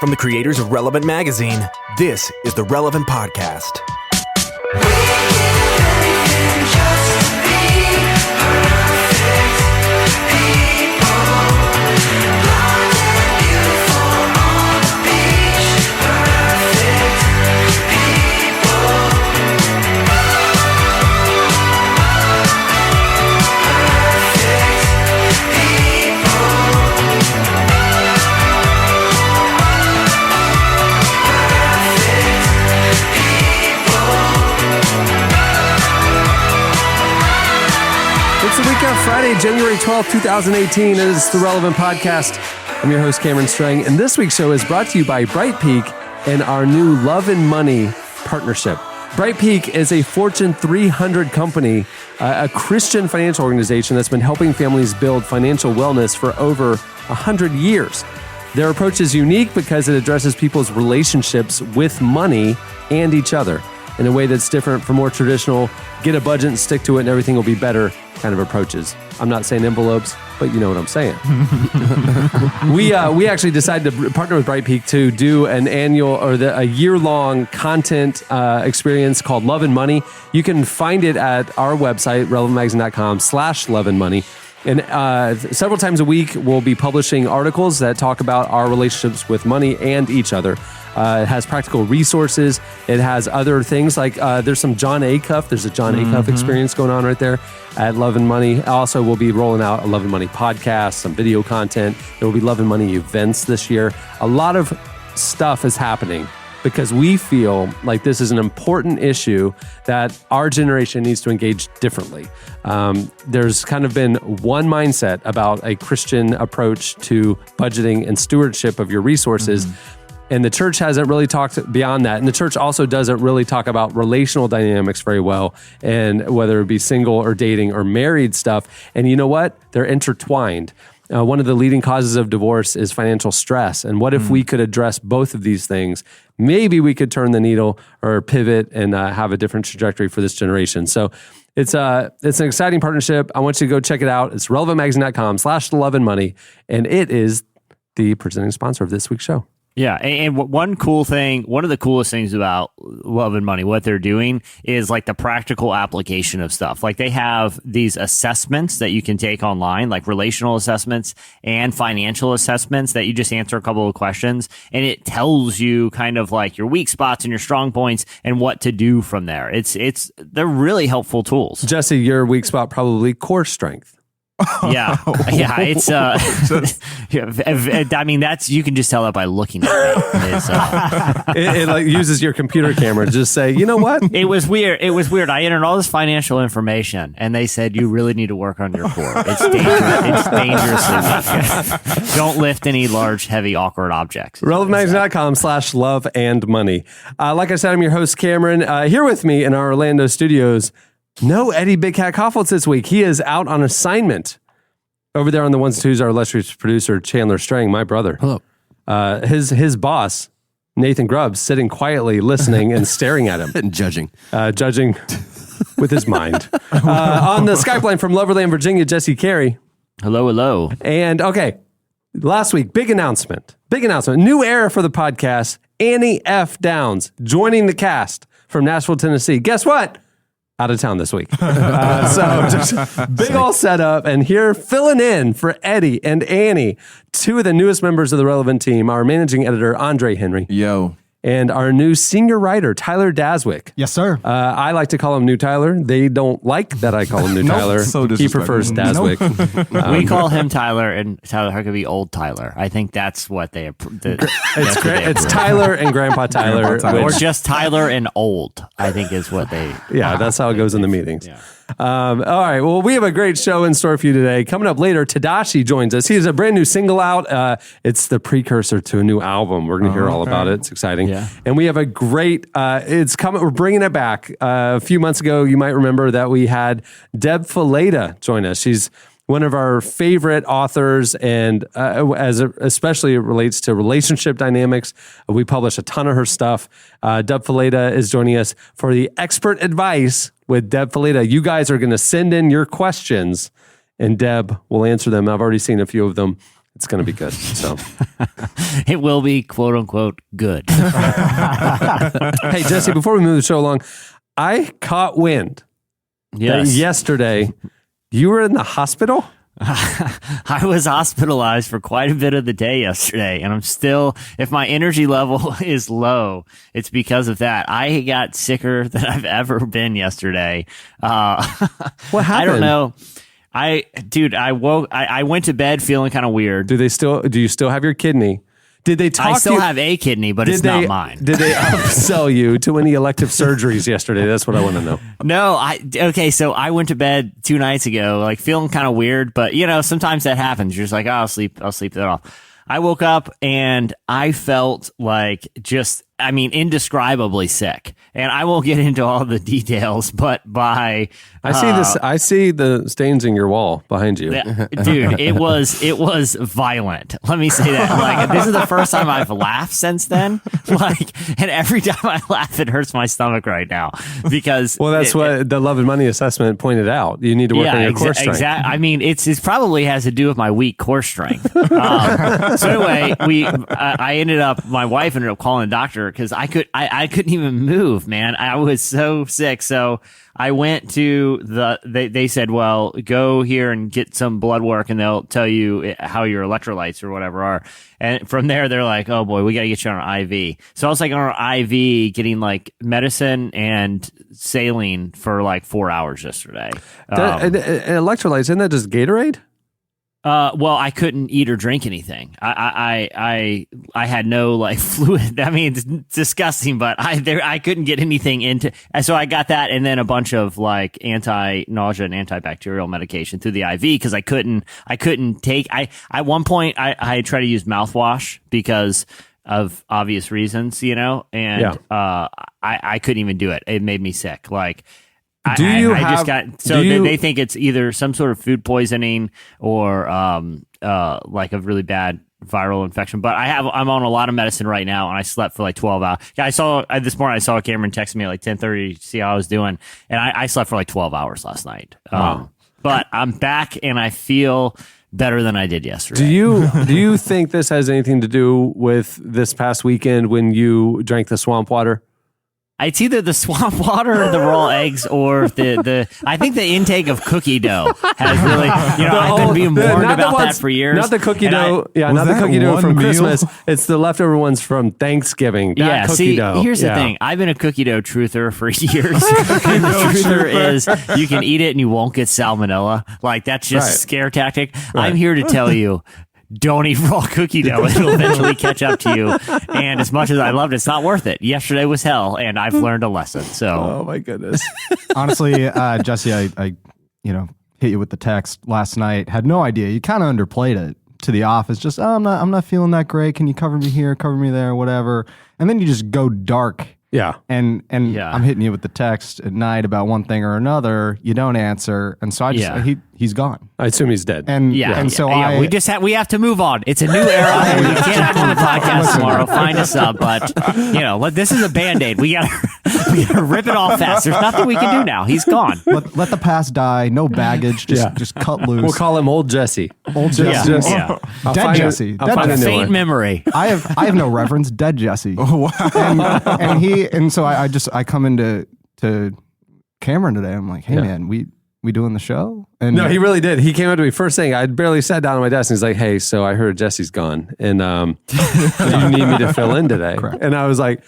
From the creators of Relevant Magazine, this is the Relevant Podcast. It's the week of Friday, January 12th, 2018. It is the Relevant Podcast. I'm your host, Cameron Strang, and this week's show is brought to you by Bright Peak and our new Love and Money partnership. Bright Peak is a Fortune 300 company, a Christian financial organization that's been helping families build financial wellness for over 100 years. Their approach is unique because it addresses people's relationships with money and each other in a way that's different from more traditional, get a budget and stick to it and everything will be better kind of approaches. I'm not saying envelopes, but you know what I'm saying. We actually decided to partner with Bright Peak to do an annual or a year-long content experience called Love and Money. You can find it at our website, relevantmagazine.com/loveandmoney. And several times a week, we'll be publishing articles that talk about our relationships with money and each other. It has practical resources. It has other things like there's some John Acuff. There's a John Acuff experience going on right there at Love and Money. Also, we'll be rolling out a Love and Money podcast, some video content. There will be Love and Money events this year. A lot of stuff is happening because we feel like this is an important issue that our generation needs to engage differently. There's kind of been one mindset about a Christian approach to budgeting and stewardship of your resources. And the church hasn't really talked beyond that. And the church also doesn't really talk about relational dynamics very well, and whether it be single or dating or married stuff. And you know what? They're intertwined. One of the leading causes of divorce is financial stress. And what if we could address both of these things? Maybe we could turn the needle or pivot and have a different trajectory for this generation. So it's an exciting partnership. I want you to go check it out. It's relevantmagazine.com/loveandmoney. And it is the presenting sponsor of this week's show. Yeah, and one cool thing, one of the coolest things about Love and Money, what they're doing is like the practical application of stuff. Like they have these assessments that you can take online, like relational assessments and financial assessments that you just answer a couple of questions, and it tells you kind of like your weak spots and your strong points and what to do from there. They're really helpful tools. Jesse, your weak spot probably core strength. Yeah, it's I mean, that's, you can just tell that by looking at me. It like uses your computer camera to just say, you know what? It was weird. I entered all this financial information, and they said you really need to work on your core. It's dangerous. It's dangerously weak. Don't lift any large, heavy, awkward objects. relevantmagazine.com/loveandmoney. Like I said, I'm your host, Cameron. Here with me in our Orlando studios, no Eddie Big Cat Koffoltz this week. He is out on assignment. Over there on the ones and twos, our illustrious producer, Chandler Strang, my brother. Hello. His boss, Nathan Grubbs, sitting quietly, listening and staring at him. And judging. Judging with his mind. On the Skype line from Loverland, Virginia, Jesse Carey. Hello, hello. And okay, last week, big announcement. New era for the podcast. Annie F. Downs joining the cast from Nashville, Tennessee. Guess what? Out of town this week. So just big old setup, and here filling in for Eddie and Annie, two of the newest members of the Relevant team, our managing editor, Andre Henry. Yo. And our new senior writer, Tyler Daswick. Yes, sir. I like to call him New Tyler. They don't like that I call him New Tyler. So he prefers Daswick. We call him Tyler, and Tyler Huckabee Old Tyler. I think that's what they It's Tyler and Grandpa Tyler. Or just Tyler and Old, I think is what they... Yeah, that's how it goes in the meetings. Yeah. All right. Well, we have a great show in store for you today. Coming up later, Tedashii joins us. He has a brand new single out. It's the precursor to a new album. We're going to hear all about it. It's exciting. Yeah. And we have a great, it's coming. We're bringing it back. A few months ago, you might remember that we had Debra Fileta join us. She's one of our favorite authors, and especially it relates to relationship dynamics. We publish a ton of her stuff. Debra Fileta is joining us for the expert advice with Debra Fileta. You guys are going to send in your questions, and Deb will answer them. I've already seen a few of them. It's going to be good. So It will be quote unquote good. hey, Jesse, before we move the show along, I caught wind that yesterday you were in the hospital. I was hospitalized for quite a bit of the day yesterday, and I'm still, if my energy level is low, it's because of that. I got sicker than I've ever been yesterday. What happened? I don't know. I went to bed feeling kind of weird. Do you still have your kidney? Did they talk I still to you? have a kidney, but it's not mine. Did they upsell you to any elective surgeries yesterday? That's what I want to know. No, so I went to bed 2 nights ago, like feeling kind of weird, but sometimes that happens. You're just like, oh, I'll sleep that off. I woke up and I felt like indescribibly sick. And I won't get into all the details, but I see the stains in your wall behind you. Dude, it was violent. Let me say that. Like, this is the first time I've laughed since then. And every time I laugh, it hurts my stomach right now because. Well, that's what the Love and Money assessment pointed out. You need to work on your core strength. Exactly. I mean, it probably has to do with my weak core strength. So anyway, my wife ended up calling the doctor because I couldn't even move, man. I was so sick. So I went to they said, well, go here and get some blood work and they'll tell you how your electrolytes or whatever are. And from there, they're like, oh boy, we got to get you on an IV. So I was like on an IV getting like medicine and saline for like 4 hours yesterday. Electrolytes, isn't that just Gatorade? Well, I couldn't eat or drink anything. I had no like fluid. I mean, it's disgusting, but I couldn't get anything into. So I got that, and then a bunch of like anti-nausea and antibacterial medication through the IV because I couldn't take. At one point I tried to use mouthwash because of obvious reasons, and I couldn't even do it. It made me sick. Like. They think it's either some sort of food poisoning or like a really bad viral infection. But I'm on a lot of medicine right now, and I slept for like 12 hours. Yeah, this morning I saw Cameron text me at like 10:30 to see how I was doing, and I slept for like 12 hours last night. But I'm back, and I feel better than I did yesterday. Do you think this has anything to do with this past weekend when you drank the swamp water? It's either the swamp water, the raw eggs, or the. I think the intake of cookie dough has really. I've been being warned about that for years. Not the cookie dough. Not the cookie dough from Christmas. It's the leftover ones from Thanksgiving. Cookie dough. Here's the thing. I've been a cookie dough truther for years. And the truther is you can eat it and you won't get salmonella. Like that's just a scare tactic. Right. I'm here to tell you. Don't eat raw cookie dough. It'll eventually catch up to you. And as much as I loved it, it's not worth it. Yesterday was hell, and I've learned a lesson. So, oh my goodness. Honestly, Jesse, I hit you with the text last night. Had no idea. You kind of underplayed it to the office. Just, I'm not feeling that great. Can you cover me here, cover me there, whatever? And then you just go dark. Yeah. And I'm hitting you with the text at night about one thing or another. You don't answer. And so he's gone. I assume he's dead. And so we have to move on. It's a new era. We can't have him on the podcast tomorrow. Find us up. But this is a Band-Aid. We gotta rip it off fast. There's nothing we can do now. He's gone. Let the past die. No baggage. Just cut loose. We'll call him Old Jesse. Old Jesse. Dead Jesse. Faint memory. I have no reference. Dead Jesse. Oh wow. And so I come into Cameron today. I'm like, hey man, we doing the show? And no, he really did. He came up to me first thing. I'd barely sat down at my desk and he's like, hey, so I heard Jesse's gone and you need me to fill in today. Correct. And I was like,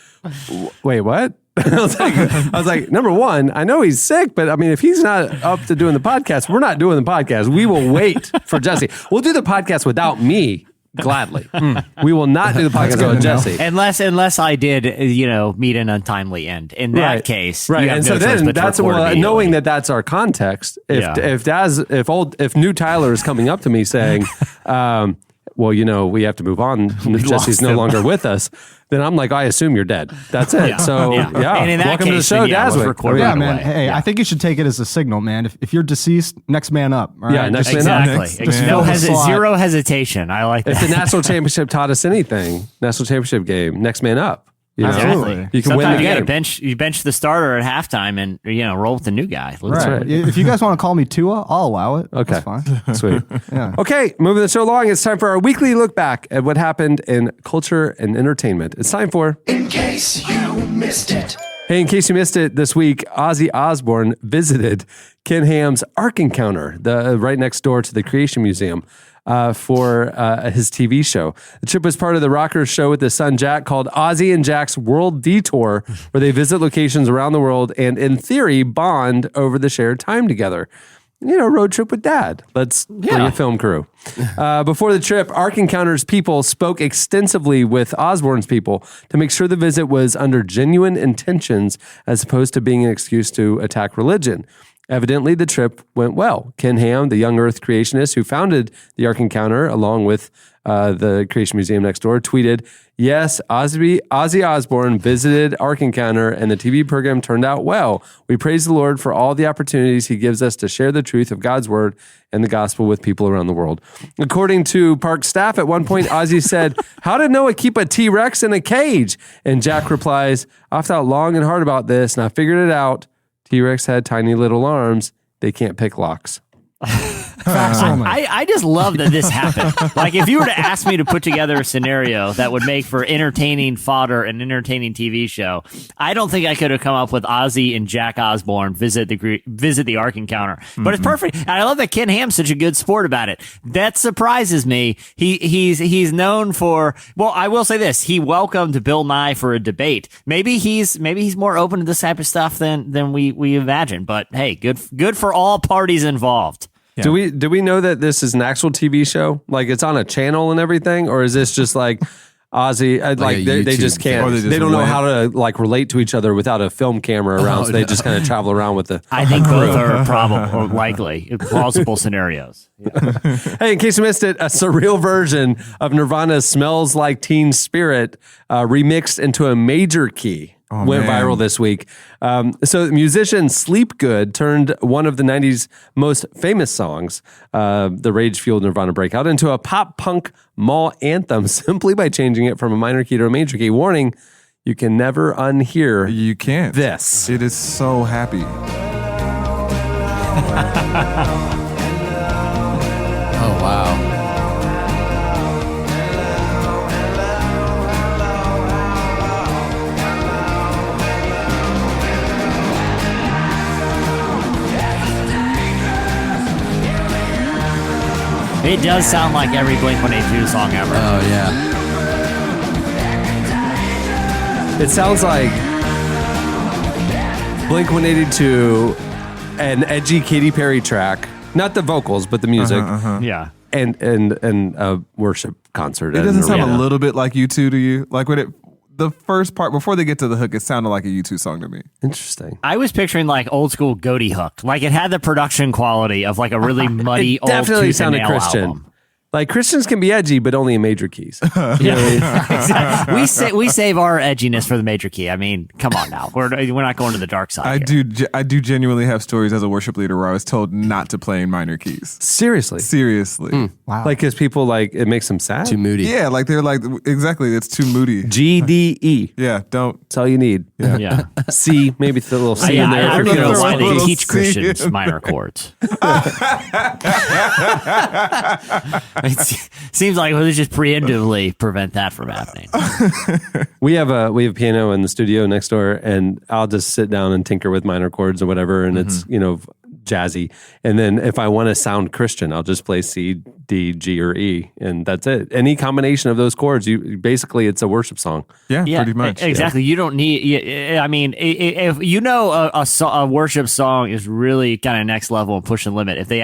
wait, what? I was like, number one, I know he's sick, but I mean, if he's not up to doing the podcast, we're not doing the podcast. We will wait for Jesse. We'll do the podcast without me. Gladly. We will not do the podcast with Jesse. Unless I did, meet an untimely end. In that case, right. You have And no so choice then but to that's record knowing that that's our context. If new Tyler is coming up to me saying, well, we have to move on. Jesse's no longer with us. Then I'm like, I assume you're dead. That's it. Yeah. So And in that welcome case, to the show, Daswick. Yeah, man. Hey, I think you should take it as a signal, man. If you're deceased, next man up. All right? Yeah, next man up. Exactly. Zero hesitation. I like that. If the national championship taught us anything, national championship game, next man up. You know? Exactly. You can win Sometimes the you got to game. bench the starter at halftime and roll with the new guy. Right. If you guys want to call me Tua, I'll allow it. Okay. That's fine. Sweet. Yeah. Okay, moving the show along. It's time for our weekly look back at what happened in culture and entertainment. It's time for In case you missed it. Hey, in case you missed it, this week, Ozzy Osbourne visited Ken Ham's Ark Encounter, right next door to the Creation Museum, for his TV show. The trip was part of the Rockers show with his son Jack called Ozzy and Jack's World Detour, where they visit locations around the world and, in theory, bond over the shared time together. Road trip with dad. Let's bring a film crew. Before the trip, Ark Encounter's people spoke extensively with Osborne's people to make sure the visit was under genuine intentions as opposed to being an excuse to attack religion. Evidently, the trip went well. Ken Ham, the young Earth creationist who founded the Ark Encounter along with the Creation Museum next door, tweeted, "Yes, Ozzy Osbourne visited Ark Encounter and the TV program turned out well. We praise the Lord for all the opportunities he gives us to share the truth of God's word and the gospel with people around the world." According to park staff, at one point, Ozzy said, "How did Noah keep a T-Rex in a cage?" And Jack replies, "I've thought long and hard about this and I figured it out. T-Rex had tiny little arms. They can't pick locks." I just love that this happened. Like, if you were to ask me to put together a scenario that would make for entertaining fodder and entertaining TV show, I don't think I could have come up with Ozzy and Jack Osbourne visit the Ark Encounter. But it's perfect. And I love that Ken Ham's such a good sport about it. That surprises me. He's known for, well, I will say this. He welcomed Bill Nye for a debate. Maybe he's more open to this type of stuff than we imagine. But hey, good for all parties involved. Yeah. Do we know that this is an actual TV show? Like it's on a channel and everything? Or is this just like Ozzy, they just can't, they don't know how to like relate to each other without a film camera around, so they just kind of travel around with the I think both are probable or likely plausible scenarios. Yeah. Hey, in case you missed it, a surreal version of Nirvana's Smells Like Teen Spirit remixed into a major key. Went viral this week. So musician Sleep Good turned one of the 90s most famous songs, the rage-fueled Nirvana breakout, into a pop-punk mall anthem simply by changing it from a minor key to a major key. Warning, you can never unhear You can't. this. It is so happy. Oh, wow. It does sound like every Blink-182 song ever. Oh, yeah. It sounds like Blink-182, an edgy Katy Perry track, not the vocals, but the music, Yeah. and a worship concert. It doesn't sound arena. a little bit like U2 to you? Like when the first part, before they get to the hook, it sounded like a U2 song to me. Interesting. I was picturing like old school Goaty Hook. Like it had the production quality of like a really muddy It old definitely Tooth and sounded Nail Christian. album. Like Christians can be edgy, but only in major keys. Exactly. We save our edginess for the major key. I mean, come on now. We're not going to the dark side. I do genuinely have stories as a worship leader where I was told not to play in minor keys. Seriously. Seriously. Wow. Like, because people like, it makes them sad. Too moody. Yeah, like they're like, exactly, it's too moody. G, D, E. Yeah, don't. That's all you need. Yeah. C, maybe the little C in there. I for don't know kids. why they Little teach C Christians in minor chords. It seems like we'll just preemptively prevent that from happening. We have a piano in the studio next door, and I'll just sit down and tinker with minor chords or whatever, and it's jazzy. And then if I want to sound Christian, I'll just play C, D, G, or E, and that's it. Any combination of those chords, basically it's a worship song. Yeah, pretty much. Exactly. You don't need. I mean, if you know a worship song is really kind of next level and push the limit if they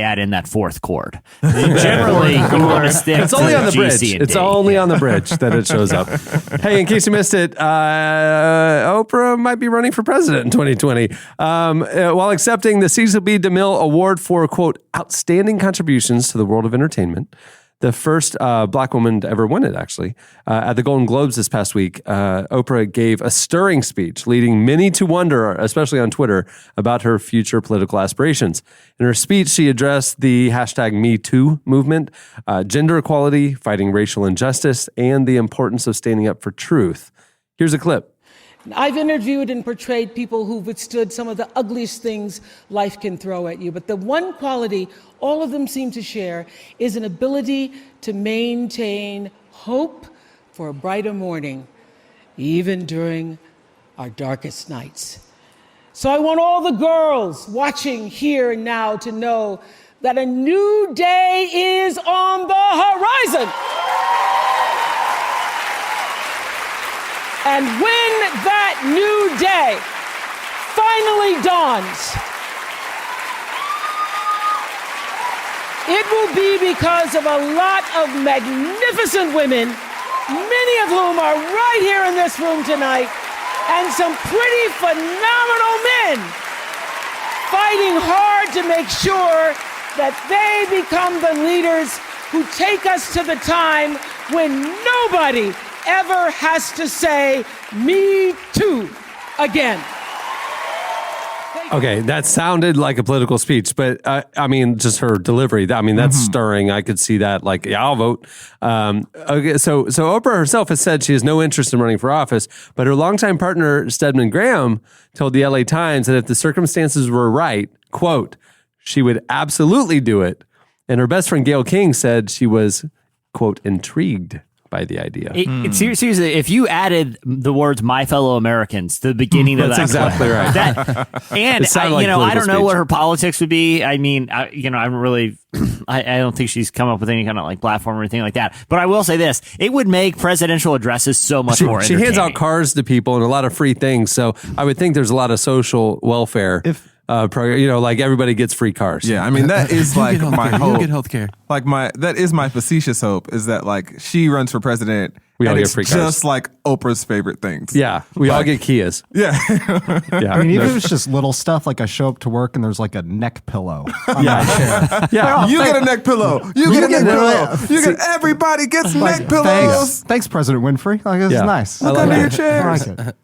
add in that fourth chord. Generally, you want to stick. It's only to on the G, bridge. C, and It's D. only on the bridge that it shows up. Hey, in case you missed it, Oprah might be running for president in 2020 while accepting the Cecil B. DeMille Award for, quote, outstanding contributions to the world of entertainment. The first black woman to ever win it, actually. At the Golden Globes this past week, Oprah gave a stirring speech, leading many to wonder, especially on Twitter, about her future political aspirations. In her speech, she addressed the hashtag #MeToo movement, gender equality, fighting racial injustice, and the importance of standing up for truth. Here's a clip. I've interviewed and portrayed people who've withstood some of the ugliest things life can throw at you. But the one quality all of them seem to share is an ability to maintain hope for a brighter morning, even during our darkest nights. So I want all the girls watching here and now to know that a new day is on the horizon. And when that new day finally dawns, it will be because of a lot of magnificent women, many of whom are right here in this room tonight, and some pretty phenomenal men fighting hard to make sure that they become the leaders who take us to the time when nobody ever has to say, "Me too," again. Okay, that sounded like a political speech, but I mean, just her delivery. I mean, that's stirring. I could see that. Like, yeah, I'll vote. Okay, so Oprah herself has said she has no interest in running for office, but her longtime partner Stedman Graham told the LA Times that if the circumstances were right, quote, she would absolutely do it. And her best friend Gayle King said she was, quote, intrigued by the idea. Seriously, if you added the words "my fellow Americans" to the beginning of that, exactly clip, right. And like I don't know speech. what her politics would be. I mean, I'm really, I don't think she's come up with any kind of like platform or anything like that. But I will say this: it would make presidential addresses so much more. She hands out entertaining. cars to people and a lot of free things. So I would think there's a lot of social welfare. Like everybody gets free cars. Yeah, I mean that is like my hope. You get healthcare. Like that is my facetious hope is that like she runs for president. We all and get it's free cars. just like Oprah's favorite things. Yeah, we all get Kias. Yeah. Yeah, I mean, even if it's just little stuff, like I show up to work and there's like a neck pillow on my chair. yeah. You get a neck pillow. You get a neck pillow. Everybody gets neck pillows. Thanks, President Winfrey. Like, this Yeah. is nice. I Look like under that. your chairs. I like it.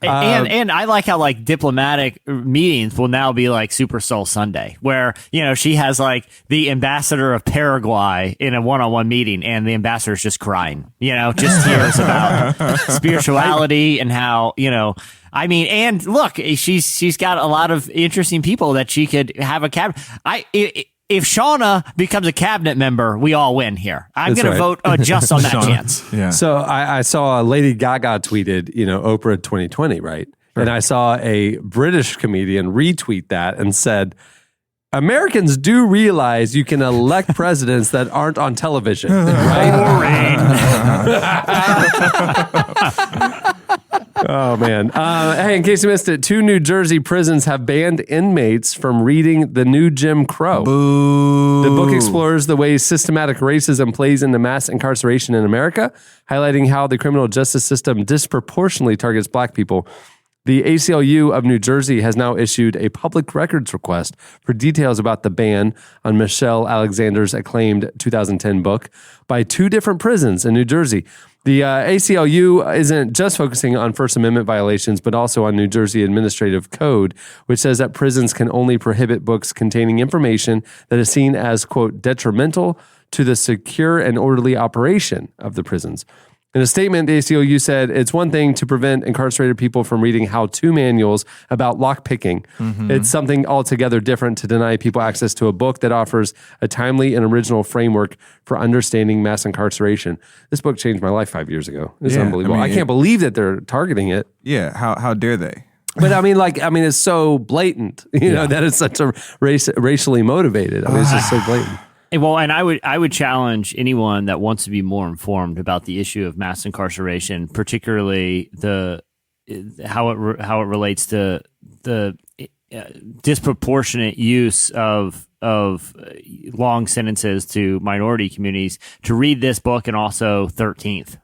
And I like how like diplomatic meetings will now be like Super Soul Sunday, where she has like the ambassador of Paraguay in a one-on-one meeting, and the ambassador is just crying, just tears about spirituality and how I mean, and look, she's got a lot of interesting people that she could have a cabinet. If Shauna becomes a cabinet member, we all win here. I'm That's going right. to vote just on that chance. Yeah. So I saw Lady Gaga tweeted, Oprah 2020, right? And I saw a British comedian retweet that and said, Americans do realize you can elect presidents that aren't on television, right? Oh, man. Hey, in case you missed it, 2 New Jersey prisons have banned inmates from reading The New Jim Crow. Boo. The book explores the ways systematic racism plays into mass incarceration in America, highlighting how the criminal justice system disproportionately targets black people. The ACLU of New Jersey has now issued a public records request for details about the ban on Michelle Alexander's acclaimed 2010 book by 2 different prisons in New Jersey. The ACLU isn't just focusing on First Amendment violations, but also on New Jersey Administrative Code, which says that prisons can only prohibit books containing information that is seen as, quote, detrimental to the secure and orderly operation of the prisons. In a statement, the ACLU said it's one thing to prevent incarcerated people from reading how-to manuals about lockpicking. It's something altogether different to deny people access to a book that offers a timely and original framework for understanding mass incarceration. This book changed my life 5 years ago. It's unbelievable. I can't believe that they're targeting it. Yeah. How dare they? But I mean, it's so blatant, that it's such a racially motivated. I mean, it's just so blatant. Well, and I would challenge anyone that wants to be more informed about the issue of mass incarceration, particularly how it relates to the disproportionate use of long sentences to minority communities, to read this book and also 13th.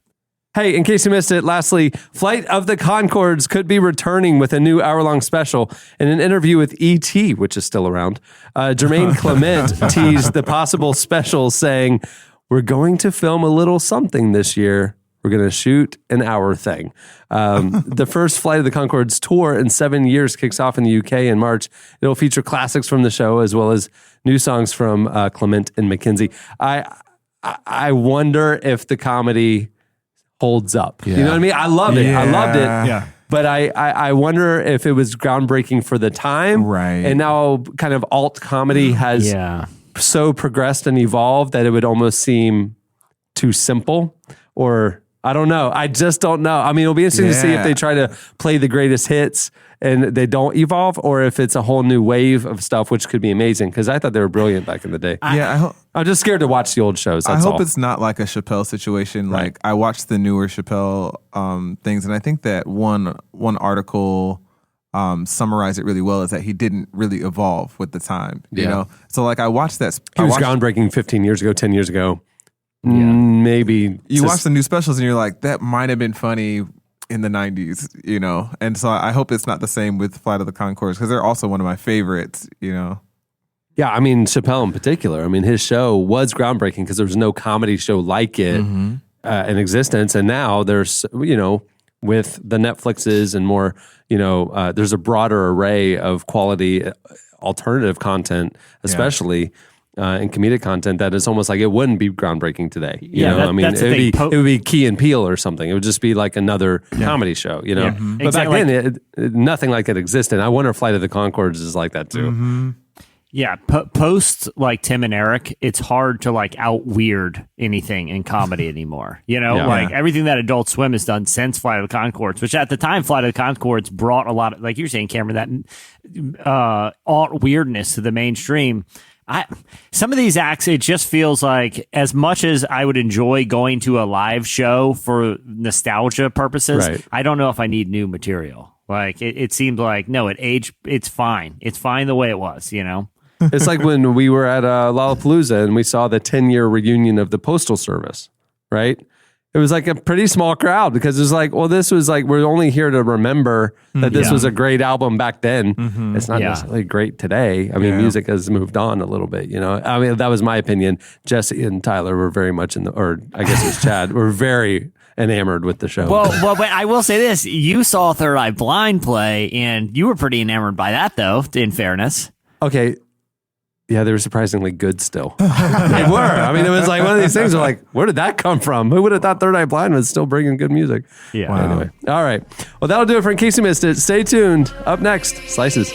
Hey, in case you missed it, lastly, Flight of the Conchords could be returning with a new hour-long special. In an interview with E.T., which is still around, Jermaine Clement teased the possible special, saying, "We're going to film a little something this year. We're going to shoot an hour thing." The first Flight of the Conchords tour in 7 years kicks off in the UK in March. It'll feature classics from the show as well as new songs from Clement and McKenzie. I wonder if the comedy holds up. You know what I mean? I love it. I loved it. Yeah. But I wonder if it was groundbreaking for the time. Right. And now kind of alt comedy has so progressed and evolved that it would almost seem too simple, or I don't know. I just don't know. I mean, it'll be interesting to see if they try to play the greatest hits and they don't evolve, or if it's a whole new wave of stuff, which could be amazing, because I thought they were brilliant back in the day. I'm just scared to watch the old shows. That's I hope all. it's not like a Chappelle situation. Right. Like I watched the newer Chappelle things, and I think that one article summarized it really well, is that he didn't really evolve with the time. You know, so like I watched that. He was groundbreaking 15 years ago, 10 years ago. Maybe you watch the new specials and you're like, that might have been funny in the 90s, you know? And so I hope it's not the same with Flight of the Conchords, because they're also one of my favorites, you know? Yeah, I mean, Chappelle in particular. I mean, his show was groundbreaking because there was no comedy show like it in existence. And now there's, you know, with the Netflixes and more, you know, there's a broader array of quality alternative content, especially and comedic content, that is almost like it wouldn't be groundbreaking today. You know, I mean, it would be Key and Peele or something. It would just be like another comedy show, you know. Yeah. But back then, nothing like it existed. I wonder if Flight of the Conchords is like that too. Yeah, post like Tim and Eric, it's hard to like out weird anything in comedy anymore. You know, like everything that Adult Swim has done since Flight of the Conchords, which at the time Flight of the Conchords brought a lot of, like you're saying, Cameron, that alt weirdness to the mainstream. Some of these acts, it just feels like, as much as I would enjoy going to a live show for nostalgia purposes, I don't know if I need new material. Like it seemed like, no, it's fine. It's fine the way it was, you know? It's like when we were at Lollapalooza and we saw the 10-year reunion of the Postal Service, right? It was like a pretty small crowd, because it was like, well, this was like, we're only here to remember that this was a great album back then. It's not necessarily great today. I mean, music has moved on a little bit, you know? I mean, that was my opinion. Jesse and Tyler were very much or I guess it was Chad, were very enamored with the show. Well, but I will say this. You saw Third Eye Blind play, and you were pretty enamored by that, though, in fairness. Okay. Yeah, they were surprisingly good still. They were. I mean, it was like one of these things where like, where did that come from? Who would have thought Third Eye Blind was still bringing good music? Yeah. Wow. Anyway. All right. Well, that'll do it for In Case You Missed It. Stay tuned. Up next, Slices.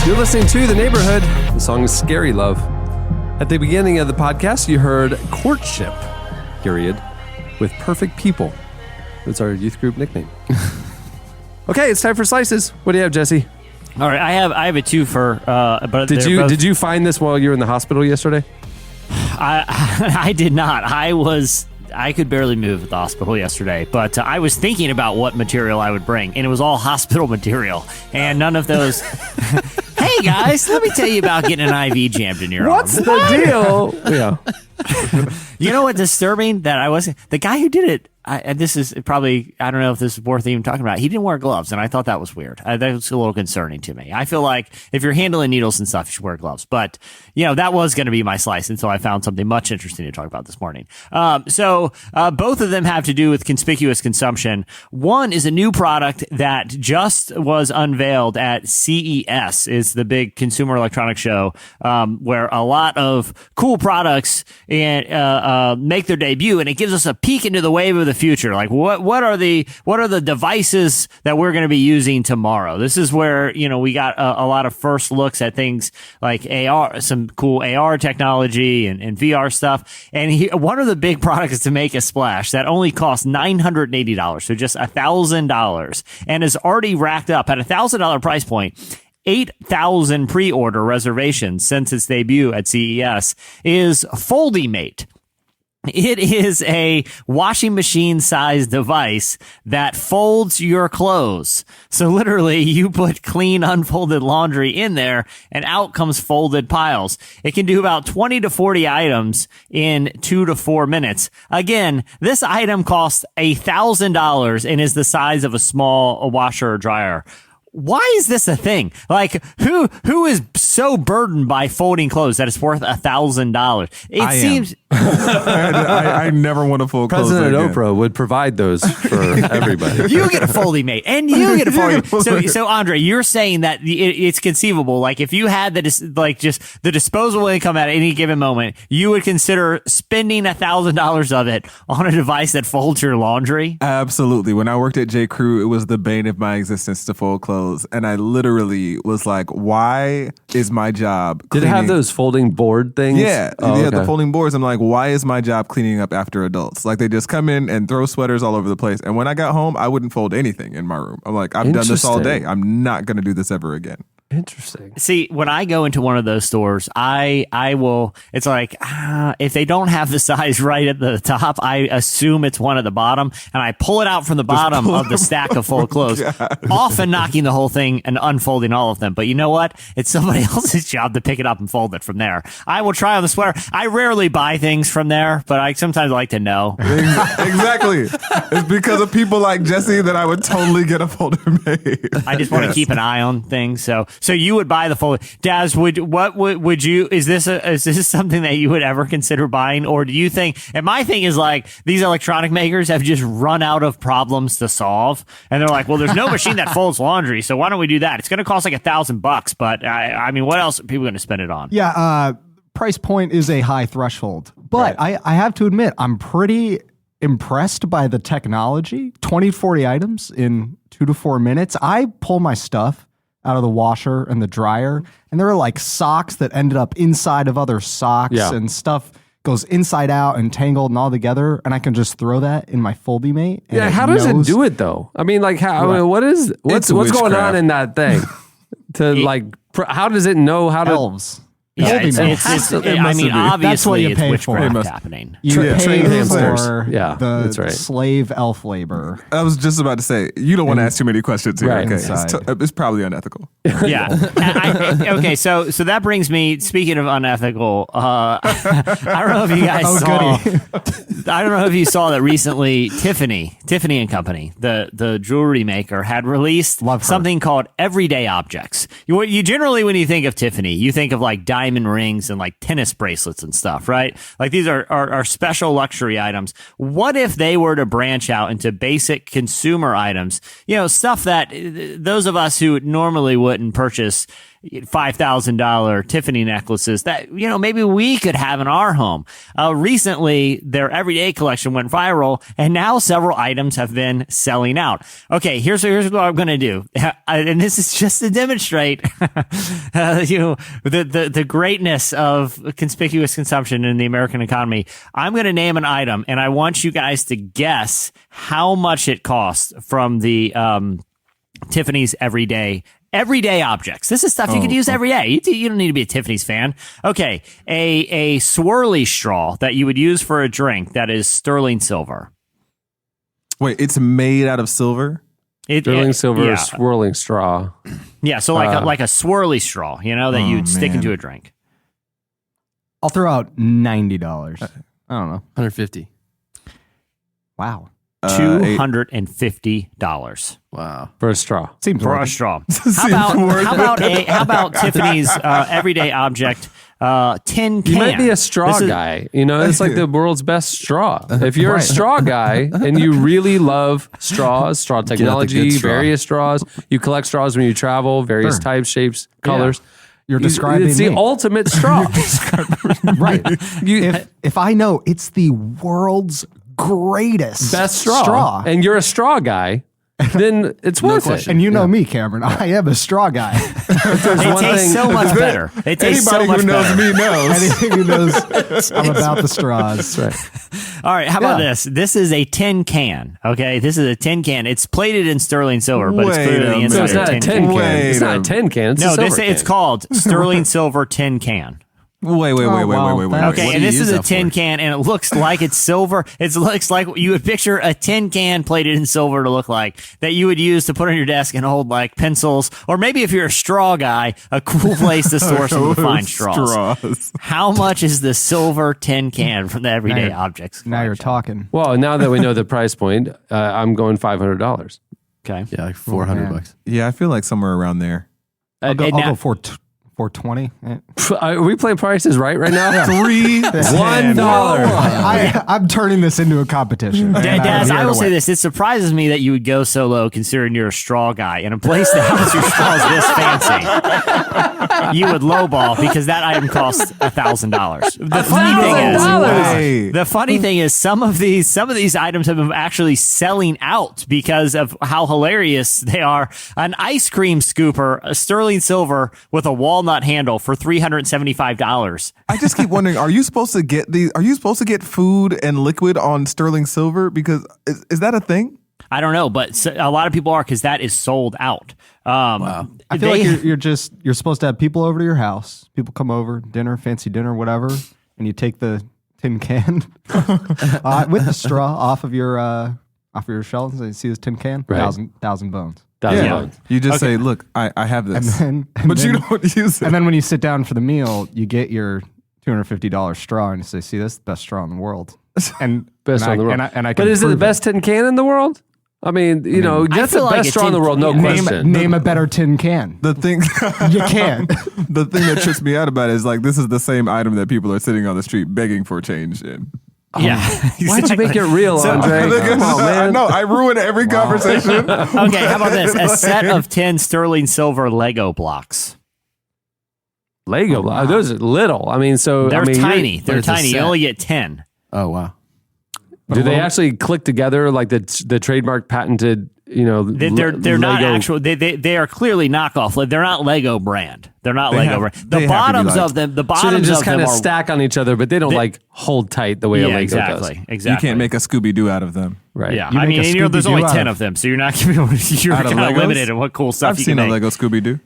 You're listening to The Neighborhood. The song is Scary Love. At the beginning of the podcast, you heard Courtship, period, with Perfect People. That's our youth group nickname. Okay, it's time for Slices. What do you have, Jesse? All right, I have a twofer. But did you find this while you were in the hospital yesterday? I did not. I could barely move at the hospital yesterday, but I was thinking about what material I would bring, and it was all hospital material, and none of those. Hey guys, let me tell you about getting an IV jammed in your arm. What's the deal? Yeah. You know what's disturbing? That the guy who did it. And this is probably, I don't know if this is worth even talking about. He didn't wear gloves, and I thought that was weird. That was a little concerning to me. I feel like if you're handling needles and stuff, you should wear gloves. But, you know, that was going to be my slice until I found something much interesting to talk about this morning. So both of them have to do with conspicuous consumption. One is a new product that just was unveiled at CES, is the big consumer electronics show, where a lot of cool products make their debut, and it gives us a peek into the wave of the future. Like what are the devices that we're going to be using tomorrow? This is where, you know, we got a lot of first looks at things like AR, some cool AR technology and VR stuff. And one of the big products to make a splash that only costs $980, so just $1,000, and is already racked up at $1,000 price point. 8,000 pre-order reservations since its debut at CES, is Foldimate. It is a washing machine sized device that folds your clothes. So literally you put clean unfolded laundry in there and out comes folded piles. It can do about 20 to 40 items in 2 to 4 minutes. Again, this item costs $1,000 and is the size of a small washer or dryer. Why is this a thing? Like, who is so burdened by folding clothes that it's worth $1,000? It seems. I never want to fold clothes President again. Oprah would provide those for everybody. You get a folding mate, and you get a folding mate. So Andre, you're saying that it's conceivable. Like, if you had just the disposable income at any given moment, you would consider spending $1,000 of it on a device that folds your laundry? Absolutely. When I worked at J. Crew, it was the bane of my existence to fold clothes. And I literally was like, why is my job Did it have those folding board things? Yeah. Oh, yeah, okay. the folding boards. I'm like, why is my job cleaning up after adults? Like, they just come in and throw sweaters all over the place. And when I got home, I wouldn't fold anything in my room. I'm like, I've done this all day. I'm not going to do this ever again. Interesting. See, when I go into one of those stores, I will, it's like, if they don't have the size right at the top, I assume it's one at the bottom, and I pull it out from the bottom of the stack of full clothes, often knocking the whole thing and unfolding all of them. But you know what? It's somebody else's job to pick it up and fold it from there. I will try on the sweater. I rarely buy things from there, but I sometimes like to know. Exactly. It's because of people like Jesse that I would totally get a folder made. I just want to keep an eye on things. So you would buy the full. Daz, would you? Is this something that you would ever consider buying, or do you think? And my thing is like these electronic makers have just run out of problems to solve, and they're like, well, there's no machine that folds laundry, so why don't we do that? It's going to cost like $1,000, but I mean, what else are people going to spend it on? Yeah, price point is a high threshold, but I have to admit, I'm pretty impressed by the technology. 20, 40 items in 2 to 4 minutes. I pull my stuff out of the washer and the dryer, and there are like socks that ended up inside of other socks, and stuff goes inside out and tangled and all together, and I can just throw that in my foldy mate. Yeah, how does it do it though? I mean, like, how? I mean, what's going on in that thing? How does it know how to? Elves. Yeah, I mean, obviously, that's what you it's pay witchcraft for. happening. You pay train hamsters. for that's right. slave elf labor. I was just about to say, you don't want to ask too many questions here. Right. Okay, it's probably unethical. Yeah. Okay. So that brings me. Speaking of unethical, I don't know if you guys saw. I don't know if you saw that recently. Tiffany and Company, the jewelry maker, had released something called Everyday Objects. You generally, when you think of Tiffany, you think of like diamond rings and like tennis bracelets and stuff, right? Like these are special luxury items. What if they were to branch out into basic consumer items? You know, stuff that those of us who normally wouldn't purchase $5,000 Tiffany necklaces that, you know, maybe we could have in our home. Recently, their everyday collection went viral, and now several items have been selling out. Okay, here's what I'm going to do. And this is just to demonstrate, the greatness of conspicuous consumption in the American economy. I'm going to name an item, and I want you guys to guess how much it costs from the Tiffany's everyday objects. This is stuff you could use every day. You don't need to be a Tiffany's fan. Okay, a swirly straw that you would use for a drink that is sterling silver. Wait, it's made out of silver? Sterling silver swirling straw. Yeah, so like a swirly straw, you know, that you'd stick into a drink. I'll throw out $90. I don't know. 150. Wow. $250. Wow. For a straw. Seems For worth a it. straw. How about Tiffany's everyday object tin can? You might be a straw guy. You know, it's like the world's best straw. If you're a straw guy and you really love straw technology, various straws, you collect straws when you travel, various types, shapes, colors. You're describing it's the me. ultimate straw. Right. If I know it's the world's greatest best straw, and you're a straw guy, then it's worth it. And you know me, Cameron. I am a straw guy. It tastes so much better. It tastes so much better. Anybody who knows me knows. Anything who knows I'm about the straws. Right. All right, how about this? This is a tin can, okay? This is a tin can. It's plated in sterling silver, but it's clearly So inside it's not a tin can. Wait It's not a tin can. It's a silver can. It's called sterling silver tin can. Wait. Okay, What do and you this use is a that tin for? can, and it looks like it's silver. It looks like you would picture a tin can plated in silver to look like that you would use to put on your desk and hold like pencils, or maybe if you're a straw guy, a cool place to store some refined straws. How much is the silver tin can from the Everyday Objects? Now you're collection? talking. Well, now that we know the price point, I'm going $500. Okay. Yeah, like $400. Yeah, I feel like somewhere around there. I'll go, and I'll now- go for 420. Are we playing prices right now? $1. I'm turning this into a competition. Daz, I will say this. It surprises me that you would go so low considering you're a straw guy. In a place that has your straws this fancy, you would lowball because that item costs $1,000. The funny thing is some of these items have been actually selling out because of how hilarious they are. An ice cream scooper, a sterling silver with a walnut handle for $375. I just keep wondering: are you supposed to get these? Are you supposed to get food and liquid on sterling silver? Because is that a thing? I don't know, but a lot of people are because that is sold out. I feel like you're supposed to have people over to your house. People come over, dinner, fancy dinner, whatever, and you take the tin can with the straw off of your shelves. And you see this tin can, Right. thousand bones. You just say, "Look, I have this," but you don't use it. And then when you sit down for the meal, you get your $250 straw, and you say, "See, this is the best straw in the world." And Best straw in the world. And I But can is it the prove best tin can in the world? I mean, that's the feel like best a straw in the tin- world, no question. Name a better tin can. The thing, You can't. the thing that trips me out about it is like this is the same item that people are sitting on the street begging for change in. Yeah. Why'd you make it real, Andre? Come on, man. No, I ruin every conversation. Okay, how about this? A set of 10 sterling silver Lego blocks. Lego, those are little. I mean, so They're tiny. They're it's a tiny. You set. only get 10. Oh, wow. Do they actually click together like the trademark patented? They're not Lego? actual. They are clearly knockoff. Like, they're not Lego brand. They're not They Lego have- brand. they The have to be bottoms like- of them. The So they bottoms just of kind them of are stack on each other, but they don't like hold tight the way a Yeah, Lego exactly. does. Exactly. You can't make a Scooby Doo out of them. Right. Yeah, You I make mean, a there's Scooby-Doo only out 10 of- of them, so you're not. You're Out of kind of Legos? limited in what cool stuff I've you seen can a make. Lego Scooby Doo.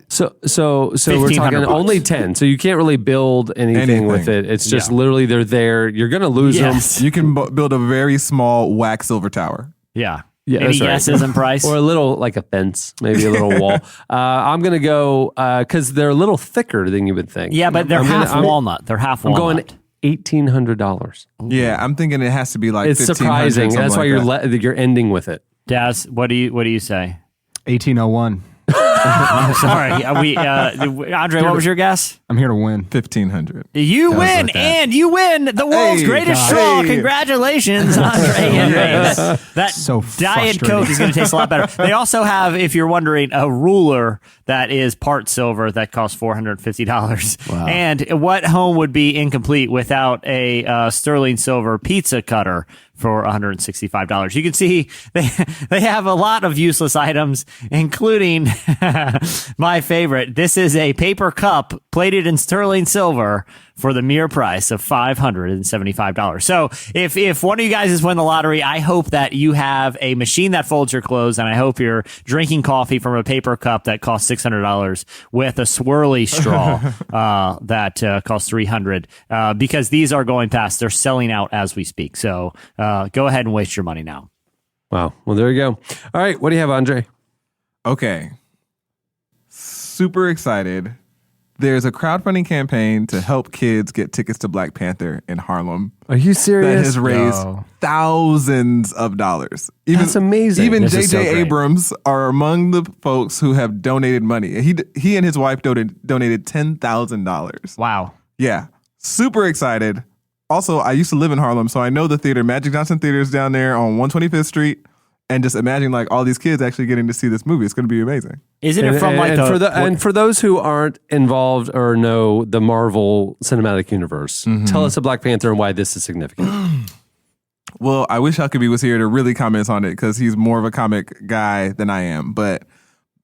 So we're talking $1,500. only 10. So you can't really build anything with Anything. it. It's just Yeah. literally they're there. You're going to lose Yes. them. You can build a very small wax silver tower. Yeah. Yeah, Any that's right. guesses in price? Or a little, like a fence, maybe a little wall. I'm going to go, because they're a little thicker than you would think. Yeah, but they're I'm half walnut. They're half I'm walnut. going $1,800. Yeah, I'm thinking it has to be like It's 1,500, surprising. something That's why like that. you're ending with it. Daz, what do you say? 1801. I'm sorry. Andre, what was your guess? I'm here to win. 1,500. You win, like that. and you win the world's Hey, greatest God. straw. Hey. Congratulations, Andre Henry. That So Diet frustrating. Coke is going to taste a lot better. They also have, if you're wondering, a ruler that is part silver that costs $450. Wow. And what home would be incomplete without a sterling silver pizza cutter for $165? You can see they have a lot of useless items, including my favorite. This is a paper cup plated in sterling silver for the mere price of $575. So if one of you guys has won the lottery, I hope that you have a machine that folds your clothes, and I hope you're drinking coffee from a paper cup that costs $600 with a swirly straw that costs $300, because these are going past. They're selling out as we speak. So go ahead and waste your money now. Wow. Well, there you go. All right. What do you have, Andre? Okay. Super excited. There's a crowdfunding campaign to help kids get tickets to Black Panther in Harlem Are you that serious? has raised No. thousands of dollars. That's amazing. Even This is so J.J. great. Abrams are among the folks who have donated money. He and his wife donated $10,000. Wow. Yeah, super excited. Also, I used to live in Harlem, so I know the theater. Magic Johnson Theater is down there on 125th Street. And just imagine like all these kids actually getting to see this movie. It's going to be amazing. Isn't it from like and for those who aren't involved or know the Marvel Cinematic Universe, tell us a Black Panther and why this is significant. Well, I wish Huckabee was here to really comment on it because he's more of a comic guy than I am. But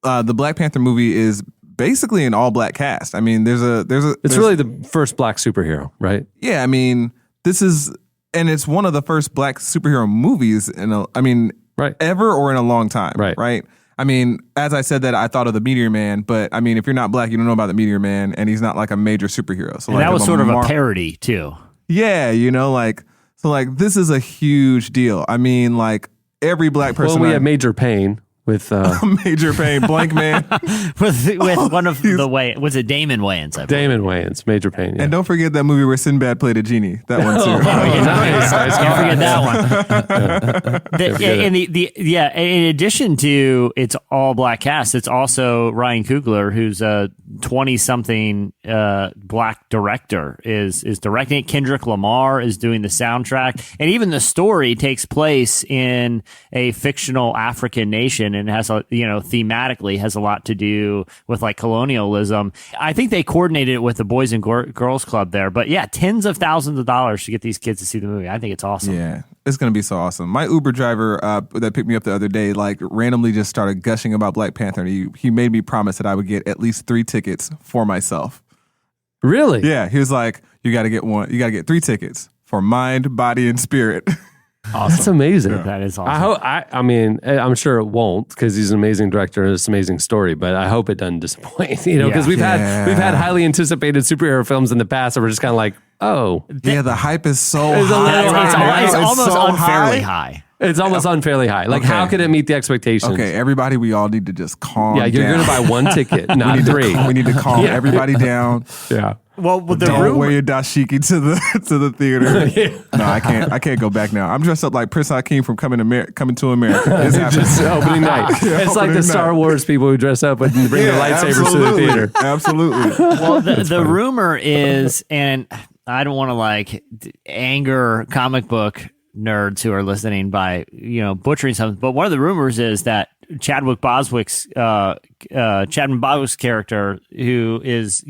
the Black Panther movie is basically an all black cast. I mean, It's really the first black superhero, right? yeah. I mean, it's one of the first black superhero movies right. Right. ever or in a long time. Right. Right. I mean, as I said that, I thought of the Meteor Man, but I mean, if you're not black, you don't know about the Meteor Man, and he's not like a major superhero. So And like that was sort of a Mark- parody too. Yeah, you know, like so, like this is a huge deal. I mean, like every black person. Well, we have Major Pain with Major Pain, Blank Man, with one of the was it Damon Wayans? I believe. Damon Wayans, Major Pain. Yeah. and don't forget that movie where Sinbad played a genie. That one too. Nice. Can't forget that one. In addition to it's all black cast, it's also Ryan Coogler, who's a 20-something black director, is directing it. Kendrick Lamar is doing the soundtrack, and even the story takes place in a fictional African nation, and has thematically has a lot to do with like colonialism. I think they coordinated it with the Boys and Girls Club there, but yeah, tens of thousands of dollars to get these kids to see the movie. I think it's awesome. Yeah, it's gonna be so awesome. My Uber driver that picked me up the other day, like randomly just started gushing about Black Panther. And he made me promise that I would get at least 3 tickets for myself. Really? Yeah, he was like, "You got to get one. You got to get 3 tickets for mind, body, and spirit." Awesome. That's amazing. Yeah. That is awesome. I mean, I'm sure it won't because he's an amazing director and it's an amazing story. But I hope it doesn't disappoint. Because we've had highly anticipated superhero films in the past that were just kind of like, oh, yeah, the hype is so It's a high. little right high. now. It's almost so unfairly high. it's almost unfairly high. Like, how could it meet the expectations? Okay, everybody, we all need to just calm down. Yeah, you're gonna buy 1 ticket, not 3. We need to calm everybody down. Yeah. Well, the Don't wear your dashiki to the theater. No, I can't go back now. I'm dressed up like Prince Hakeem from Coming to America. It's happening. Just opening night. It's like the Star Wars people who dress up and bring their lightsabers to the theater. Absolutely. Well, the rumor is, and I don't want to like anger comic book nerds who are listening by butchering something, but one of the rumors is that Chadwick Boswick's character, who is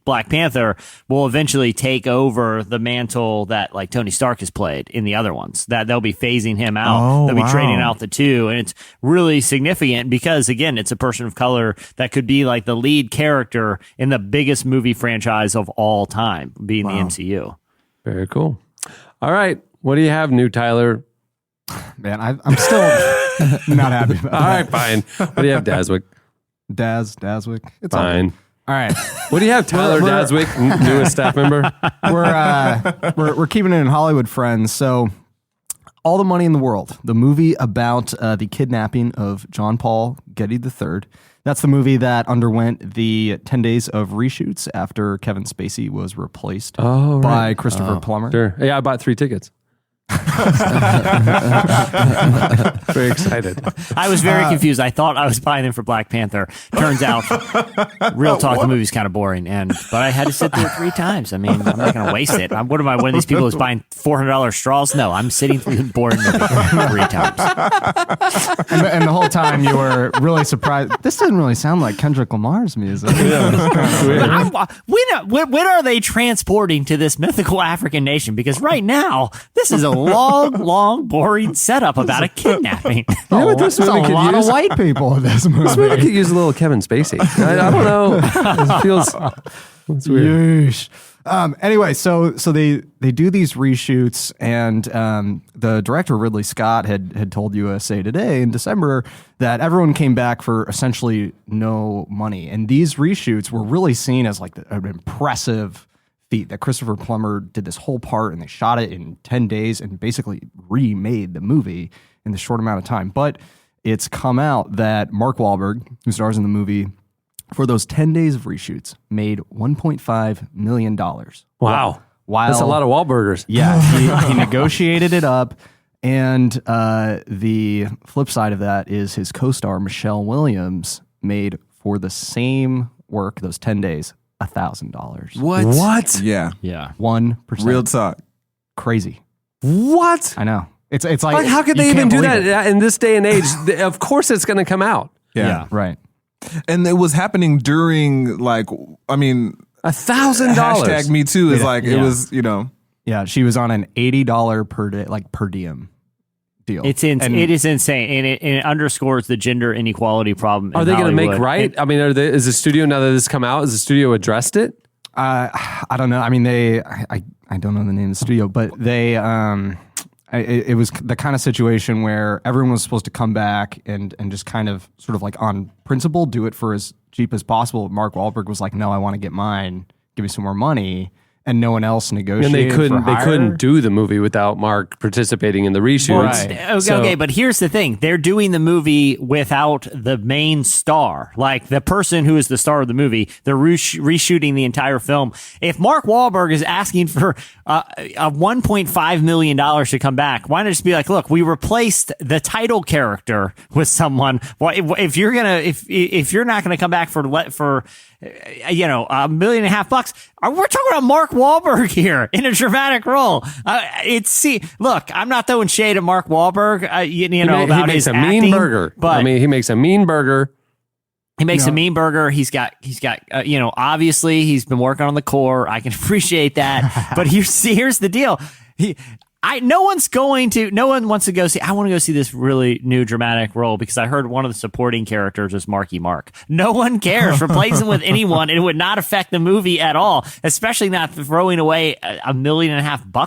Black Panther, will eventually take over the mantle that like Tony Stark has played in the other ones. That they'll be phasing him out. They'll be trading out the two, and it's really significant because again, it's a person of color that could be like the lead character in the biggest movie franchise of all time, being the MCU. Very cool. All right, what do you have new, Tyler? Man, I'm still not happy about All right, fine. What do you have, Daswick? Daswick. It's Fine. All right. What do you have, Tyler Daswick, newest staff member? We're keeping it in Hollywood, friends. So, All the Money in the World, the movie about the kidnapping of John Paul Getty III. That's the movie that underwent the 10 days of reshoots after Kevin Spacey was replaced by Christopher Plummer. Sure. Yeah, I bought 3 tickets. Very excited. I was very confused. I thought I was buying them for Black Panther. Turns out, real talk, the movie's kind of boring. But I had to sit there 3 times. I mean, I'm not going to waste it. What am I, one of these people who's buying $400 straws? No, I'm sitting through the boring movie 3 times. And the whole time you were really surprised. This doesn't really sound like Kendrick Lamar's music. When are they transporting to this mythical African nation? Because right now, this is a long, boring setup about a kidnapping. You know what this There's a movie could lot use? of white people in this movie. This movie could use a little Kevin Spacey. I don't know. It feels... It's weird. Yeesh. Anyway, so they do these reshoots, and the director Ridley Scott had told USA Today in December that everyone came back for essentially no money, and these reshoots were really seen as like an impressive feat that Christopher Plummer did this whole part, and they shot it in 10 days and basically remade the movie in the short amount of time. But it's come out that Mark Wahlberg, who stars in the movie, for those 10 days of reshoots, made $1.5 million. Wow. While, That's a lot of Wahlburgers. Yeah, he negotiated it up. And the flip side of that is his co-star, Michelle Williams, made for the same work, those 10 days, $1,000. What? Yeah. 1%. Real talk. Crazy. What? I know. It's like how could you they even can't do believe that in this day and age? Of course it's going to come out. Yeah. Right. And it was happening during $1,000. hashtag Me Too is like, it was, Yeah, she was on an $80 per day, like per diem deal. It is insane, and it underscores the gender inequality problem. Are they going to make right? I mean, is the studio, now that this come out, has the studio addressed it? I don't know. I mean, I don't know the name of the studio, but they, it was the kind of situation where everyone was supposed to come back and just kind of sort of like on principle do it for as cheap as possible. Mark Wahlberg was like, no, I want to get mine. Give me some more money. And no one else negotiated. And they couldn't do the movie without Mark participating in the reshoots. Okay, but here's the thing. They're doing the movie without the main star. Like the person who is the star of the movie, they're reshooting the entire film. If Mark Wahlberg is asking for a $1.5 million to come back, why not just be like, look, we replaced the title character with someone. Well, if you're not gonna come back for $1.5 million, we're talking about Mark Wahlberg here in a dramatic role. Look, I'm not throwing shade at Mark Wahlberg. About his acting, mean burger. But he makes a mean burger. He makes a mean burger. He's got. Obviously, he's been working on the core. I can appreciate that. But here's the deal. No one wants to go see. I want to go see this really new dramatic role because I heard one of the supporting characters is Marky Mark. No one cares. Replace him with anyone. It would not affect the movie at all, especially not throwing away $1.5 million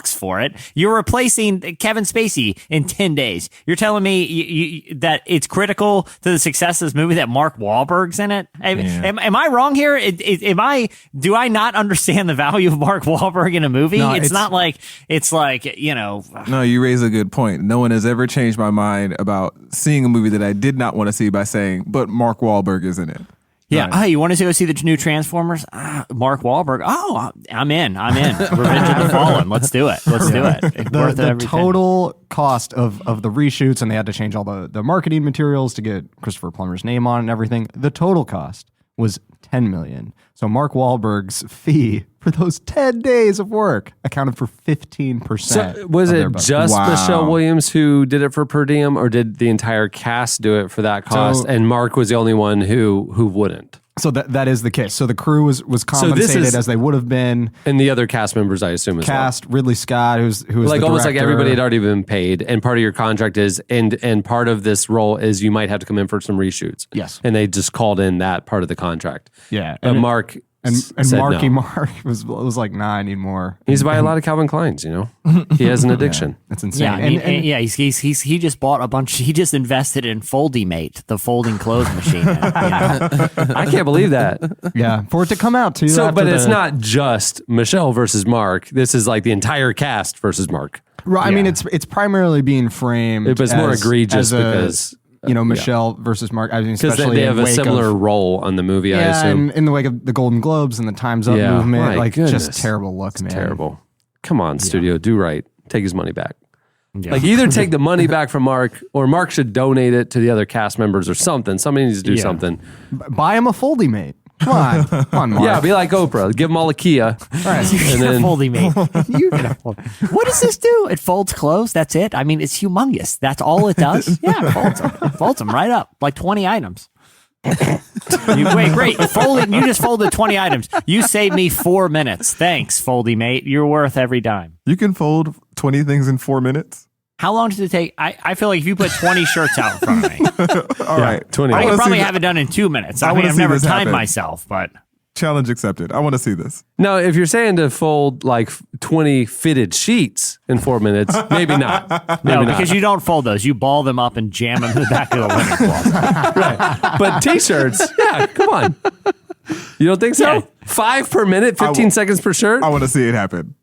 for it. You're replacing Kevin Spacey in 10 days. You're telling me that it's critical to the success of this movie that Mark Wahlberg's in it? Am I wrong here? Do I not understand the value of Mark Wahlberg in a movie? No, it's not like No, you raise a good point. No one has ever changed my mind about seeing a movie that I did not want to see by saying, but Mark Wahlberg is in it. Yeah. Right. You want to go see the new Transformers? Mark Wahlberg. Oh, I'm in. Revenge of the Fallen. Let's do it. The total cost of the reshoots, and they had to change all the marketing materials to get Christopher Plummer's name on and everything. The total cost was $10 million. So Mark Wahlberg's fee for those 10 days of work accounted for 15%. So was it just Michelle Williams who did it for per diem, or did the entire cast do it for that cost? And Mark was the only one who wouldn't. So that is the case. So the crew was compensated as they would have been. And the other cast members, I assume, as well. Ridley Scott, who's like the almost like director. everybody had already been paid, and part of your contract is and part of this role is you might have to come in for some reshoots. Yes, and they just called in that part of the contract. Yeah, but Mark. And Marky no. Mark was like, nah, I need more. He's by a lot of Calvin Kleins, He has an addiction. That's insane. Yeah, he just bought a bunch. He just invested in Foldymate, the folding clothes machine. I can't believe that. Yeah, for it to come out too. So, but it's not just Michelle versus Mark. This is like the entire cast versus Mark. Right. I mean, it's primarily being framed. It was more egregious because. Michelle versus Mark. I mean, because especially they have a similar role on the movie. I assume in the wake of the Golden Globes and the Times Up movement, just terrible look, man. Terrible. Come on, studio, do right. Take his money back. Yeah. Like either take the money back from Mark, or Mark should donate it to the other cast members or something. Somebody needs to do something. Buy him a Foldymate. Come on, Mark. Yeah, be like Oprah. Give them all a Kia. Right. You get a Foldymate. What does this do? It folds clothes. That's it. I mean, it's humongous. That's all it does. Yeah, it folds them. It folds them right up, like 20 items. Great. You just folded 20 items. You saved me 4 minutes. Thanks, Foldymate. You're worth every dime. You can fold 20 things in 4 minutes? How long does it take? I feel like if you put 20 shirts out in front of me. All right. 20. I could probably have it done in 2 minutes. I mean, I've never timed myself, but. Challenge accepted. I want to see this. Now, if you're saying to fold like 20 fitted sheets in 4 minutes, maybe not. Because you don't fold those. You ball them up and jam them in the back of the linen closet. Right. But t-shirts, come on. You don't think so? Yeah. 5 per minute, 15 seconds per shirt? I want to see it happen.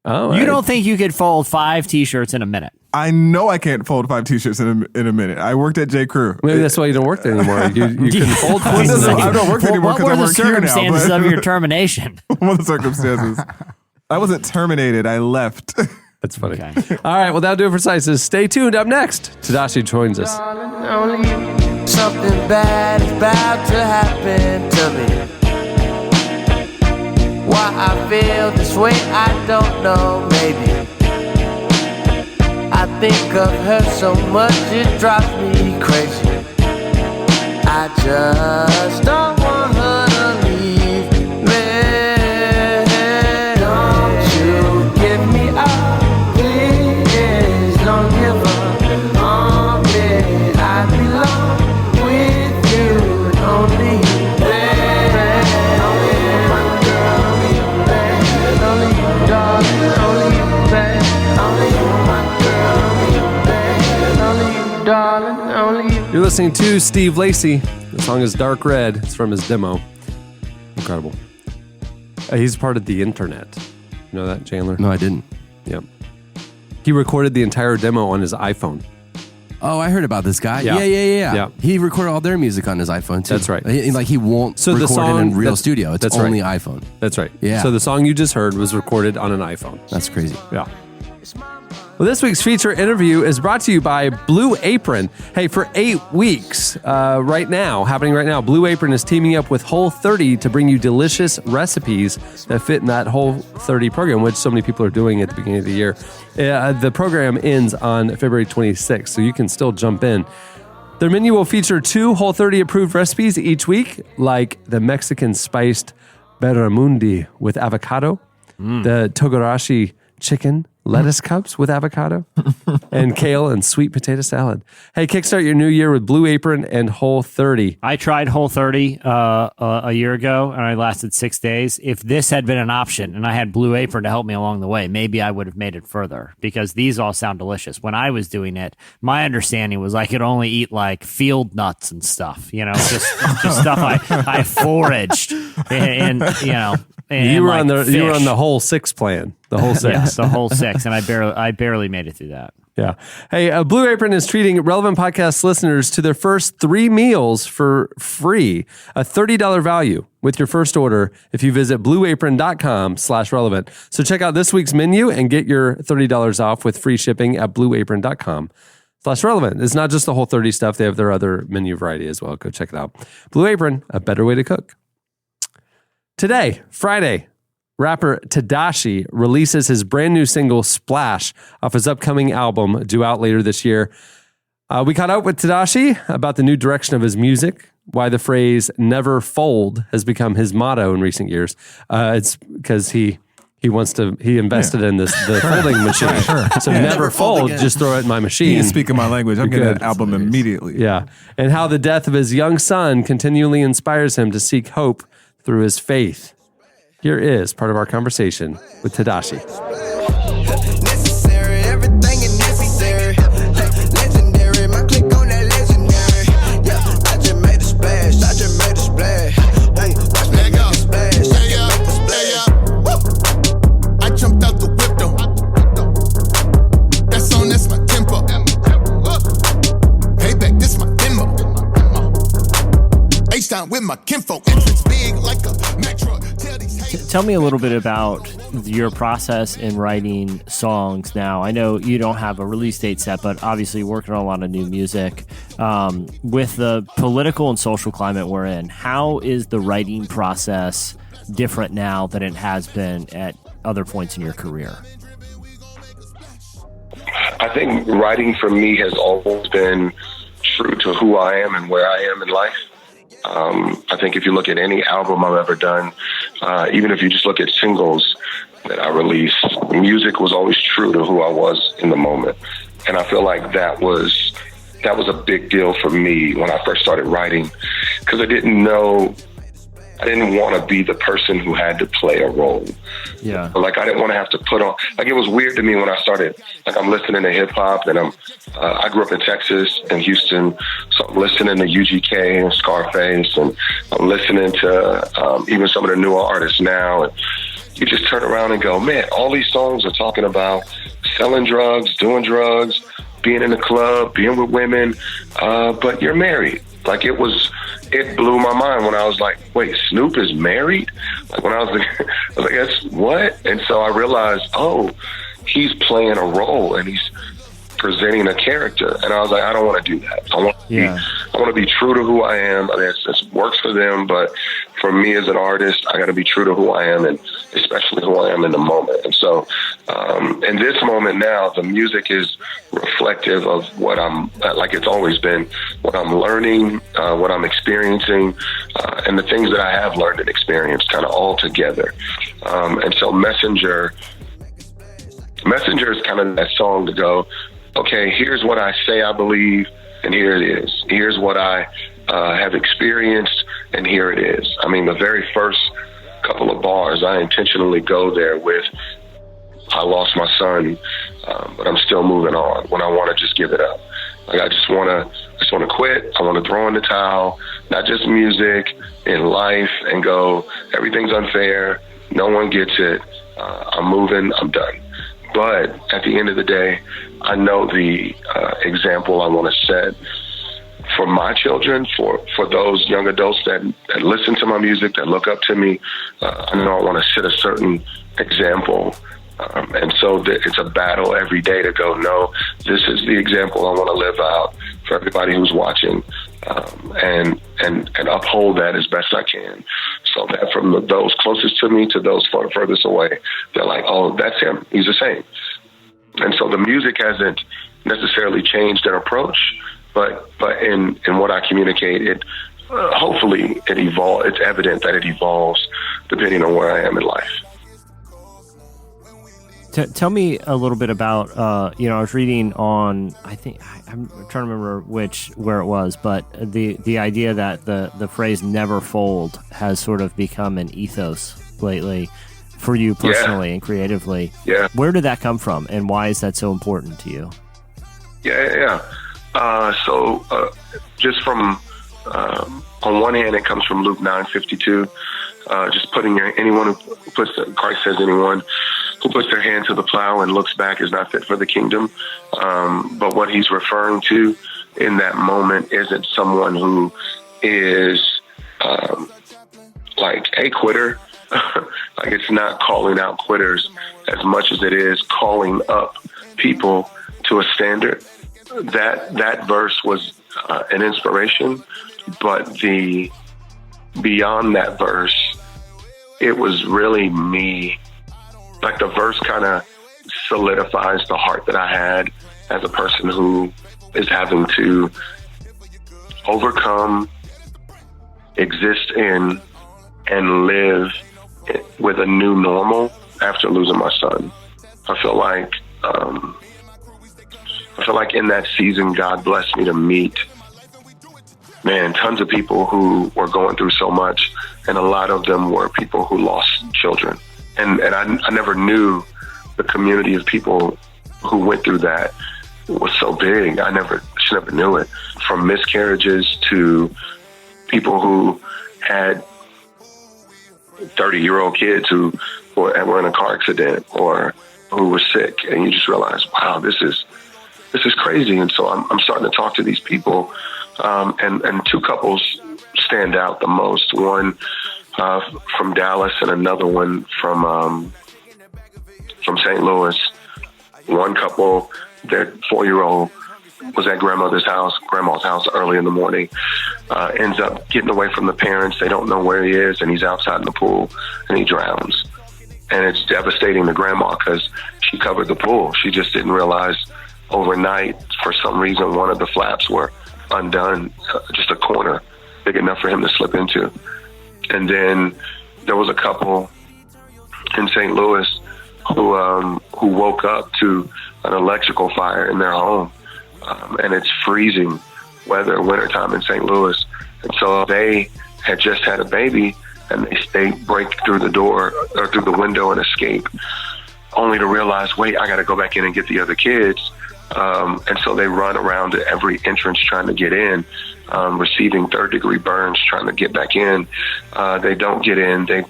Oh, you don't think you could fold 5 t-shirts in a minute? I know I can't fold 5 t-shirts in a minute. I worked at J. Crew. Maybe that's why you don't work there anymore. You couldn't fold things. I don't work there anymore because I work here now. What were the circumstances of your termination? What were the circumstances? I wasn't terminated. I left. That's funny. Okay. All right, well, that'll do it for Slices. Stay tuned. Up next, Tedashii joins us. Something bad is about to happen to me. Why I feel this way, I don't know, maybe. I think of her so much, it drives me crazy. I just don't want her to leave me. Don't you give me up, please. Don't give up on me. I belong with you, only you, baby. Only you, my girl, only you, baby. Only you, darling, only you, baby. Only you, my girl. You're listening to Steve Lacy. The song is Dark Red. It's from his demo. Incredible. He's part of the internet. You know that, Chandler? No, I didn't. Yep. He recorded the entire demo on his iPhone. Oh, I heard about this guy. Yeah. Yeah. He recorded all their music on his iPhone too. That's right. He won't record it in real studio. It's only iPhone. That's right. Yeah. So the song you just heard was recorded on an iPhone. That's crazy. Yeah. Well, this week's feature interview is brought to you by Blue Apron. Hey, for 8 weeks happening right now, Blue Apron is teaming up with Whole30 to bring you delicious recipes that fit in that Whole30 program, which so many people are doing at the beginning of the year. The program ends on February 26th, so you can still jump in. Their menu will feature 2 Whole30 approved recipes each week, like the Mexican spiced barramundi with avocado, the Tedashii chicken lettuce cups with avocado, and kale and sweet potato salad. Hey, kickstart your new year with Blue Apron and Whole30. I tried Whole30 a year ago, and I lasted 6 days. If this had been an option and I had Blue Apron to help me along the way, maybe I would have made it further, because these all sound delicious. When I was doing it, my understanding was I could only eat like field nuts and stuff, just stuff I foraged, and you were on fish. you were on the Whole 6 plan. The Whole 6. Yes, the Whole 6, and I barely made it through that. Yeah. Hey, Blue Apron is treating Relevant Podcast listeners to their first 3 meals for free, a $30 value with your first order if you visit blueapron.com/relevant. So check out this week's menu and get your $30 off with free shipping at blueapron.com/relevant. It's not just the Whole30 stuff. They have their other menu variety as well. Go check it out. Blue Apron, a better way to cook. Today, Friday, rapper Tedashii releases his brand new single Splash off his upcoming album due out later this year. We caught up with Tedashii about the new direction of his music, why the phrase never fold has become his motto in recent years. It's because he invested in the folding machine. So never fold, just throw it in my machine. He's speaking my language. I'm getting that album immediately. Yeah. And how the death of his young son continually inspires him to seek hope through his faith. Here is part of our conversation with Tedashii. Necessary, everything is necessary. Legendary, my click on that legendary. Yeah, I just made a splash. Hey, watch me make a splash. I jumped out the whip though. That song, that's my tempo. Payback, this my demo. H-Town with my kinfolk. It's big like a metro. Tell me a little bit about your process in writing songs now. I know you don't have a release date set, but obviously you're working on a lot of new music. With the political and social climate we're in, how is the writing process different now than it has been at other points in your career? I think writing for me has always been true to who I am and where I am in life. I think if you look at any album I've ever done, even if you just look at singles that I released, music was always true to who I was in the moment. And I feel like that was a big deal for me when I first started writing, because I didn't want to be the person who had to play a role. Yeah. Like, I didn't want to have to put on, like, it was weird to me when I started, like, I'm listening to hip hop, and I grew up in Texas and Houston, so I'm listening to UGK and Scarface, and I'm listening to even some of the newer artists now, and you just turn around and go, man, all these songs are talking about selling drugs, doing drugs, being in the club, being with women, but you're married. Like, it blew my mind when I was like, wait, Snoop is married? Like, when I was like, that's what? And so I realized, oh, he's playing a role and he's presenting a character. And I was like, I don't want to do that. I want to be true to who I am. I mean, it works for them, but for me as an artist, I got to be true to who I am, and especially who I am in the moment. And so in this moment now, the music is reflective of what I'm, like it's always been, what I'm learning, what I'm experiencing, and the things that I have learned and experienced kind of all together. And so Messenger is kind of that song to go, okay, here's what I say I believe, and here it is. Here's what I have experienced, and here it is. I mean, the very first couple of bars, I intentionally go there with, I lost my son, but I'm still moving on, when I want to just give it up. Like, I just want to just want to quit. I want to throw in the towel, not just music, in life, and go, everything's unfair. No one gets it. I'm moving. I'm done. But at the end of the day, I know the example I want to set for my children, for those young adults that listen to my music, that look up to me. I know I want to set a certain example. And so it's a battle every day to go, no, this is the example I want to live out for everybody who's watching, and uphold that as best I can. So that from those closest to me to those furthest away, they're like, oh, that's him. He's the same. And so the music hasn't necessarily changed their approach, but in what I communicate, it hopefully it evolves. It's evident that it evolves depending on where I am in life. Tell me a little bit about, I was reading on, I'm trying to remember where it was, but the idea that the phrase never fold has sort of become an ethos lately for you personally and creatively. Yeah. Where did that come from, and why is that so important to you? Yeah. So just from, on one hand, it comes from Luke 9:52, just anyone who puts, Christ says anyone who puts their hand to the plow and looks back is not fit for the kingdom. But what he's referring to in that moment isn't someone who is like a quitter. Like, it's not calling out quitters as much as it is calling up people to a standard. That verse was an inspiration, but beyond that verse, it was really me. Like, the verse kind of solidifies the heart that I had as a person who is having to overcome, exist in, and live with a new normal after losing my son. I feel like in that season, God blessed me to meet, tons of people who were going through so much, and a lot of them were people who lost children. And I never knew the community of people who went through that was so big. I never knew it. From miscarriages to people who had 30-year-old kids who were in a car accident or who were sick, and you just realize, wow, this is crazy. And so I'm starting to talk to these people, and two couples stand out the most. One from Dallas and another one from St. Louis. One couple, their 4-year-old was at grandma's house early in the morning, ends up getting away from the parents. They don't know where he is, and he's outside in the pool, and he drowns. And it's devastating to grandma because she covered the pool. She just didn't realize overnight, for some reason, one of the flaps were undone, just a corner big enough for him to slip into. And then there was a couple in St. Louis who woke up to an electrical fire in their home. And it's freezing weather, wintertime in St. Louis. And so they had just had a baby, and they break through the door or through the window and escape, only to realize, wait, I got to go back in and get the other kids. And so they run around to every entrance trying to get in, receiving third-degree burns, trying to get back in. They don't get in. They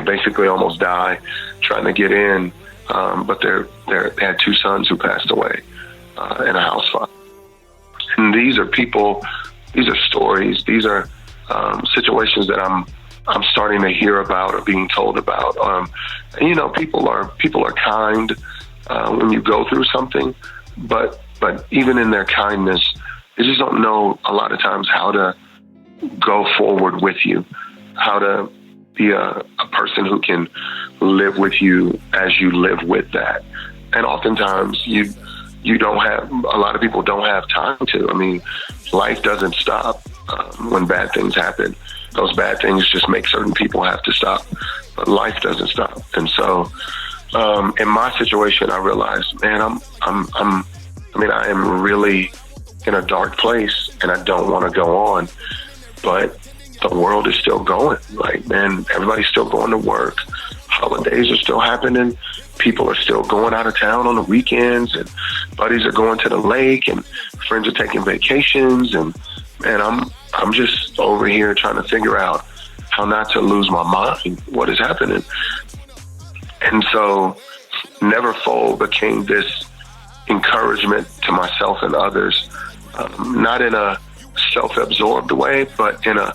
basically almost die trying to get in. But they had 2 sons who passed away in a house fire. And these are people, these are stories, these are situations that I'm starting to hear about or being told about. And people are kind when you go through something, but even in their kindness, they just don't know a lot of times how to go forward with you, how to be a person who can live with you as you live with that. And oftentimes you don't have, a lot of people don't have time to. I mean, life doesn't stop when bad things happen. Those bad things just make certain people have to stop, but life doesn't stop. And so, in my situation, I realized, man, I am really in a dark place, and I don't want to go on, but the world is still going. Like, man, everybody's still going to work. holidays are still happening. People are still going out of town on the weekends, and buddies are going to the lake, and friends are taking vacations, and I'm just over here trying to figure out how not to lose my mind. What is happening? And so Never Fold became this encouragement to myself and others, not in a self-absorbed way, but in a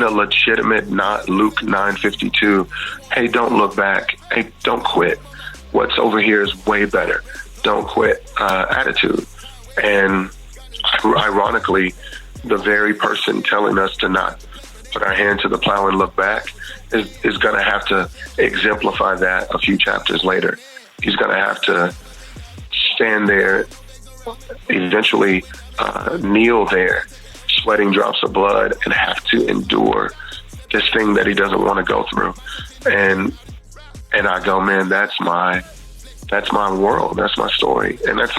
legitimate, not Luke 9:52. Hey, don't look back. Hey, don't quit. What's over here is way better. Don't quit attitude. And ironically, the very person telling us to not put our hand to the plow and look back is going to have to exemplify that a few chapters later. He's going to have to stand there, eventually kneel there, sweating drops of blood, and have to endure this thing that he doesn't want to go through. And I go, man, that's my world. That's my story. And that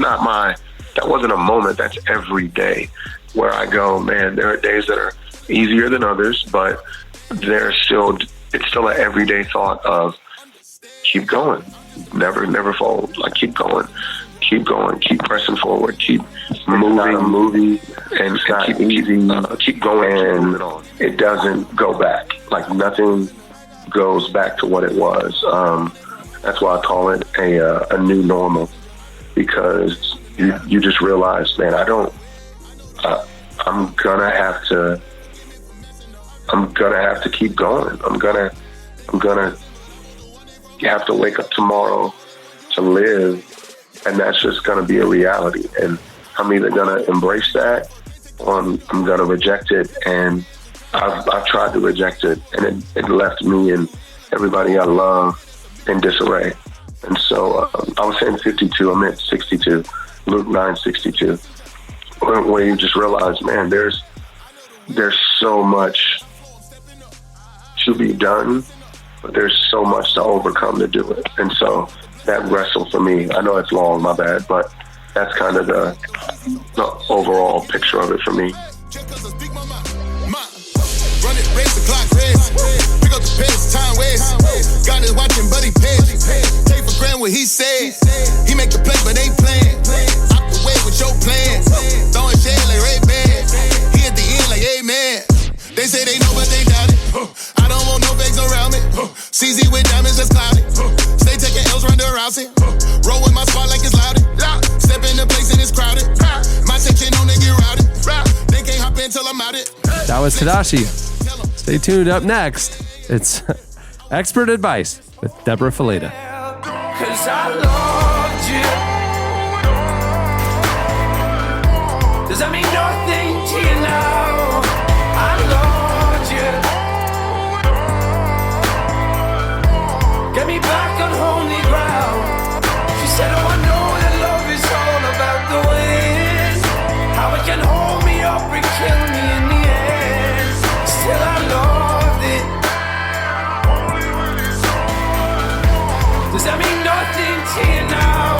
wasn't a moment. That's every day where I go, man, there are days that are easier than others, but it's still an everyday thought of keep going, never fold. Like keep going, keep pressing forward, keep moving, and keep going, and it doesn't go back. Like nothing goes back to what it was. That's why I call it a new normal, because you just realize, man, I'm gonna have to keep going. I'm gonna have to wake up tomorrow to live, and that's just gonna be a reality. And I'm either gonna embrace that or I'm gonna reject it. And I've tried to reject it, and it left me and everybody I love in disarray. And so I was saying 52, I meant 62, Luke 9:62, where you just realize, man, there's so much to be done, but there's so much to overcome to do it. And so that wrestle for me, I know it's long, my bad, but that's kind of the overall picture of it for me. Run it, race the clock, race. Pick up the pace, time waste. God is watching, but he pays. Take for granted what he said. He make the play, but ain't playing. Out the way with your plans. Throwing shade like Ray-Ban. He at the end like, amen. They say they know, but they doubt it. I don't want no vegs around me. CZ with diamonds that's cloudy. Stay taking L's, run the rousey. Roll with my squad like it's loudy. Step in the place and it's crowded. My section on they get rowdy. They can't hop in till I'm out it. That was Tedashii. Stay tuned. Up next, it's Expert Advice with Debra Fileta. 'Cause I loved you. Does that mean nothing to you now? I loved you. Get me back on holy ground. She said, oh, I know that love is all about the ways. How it can hold me up and kill me in the end. Still I loved it. Does that mean nothing to you now?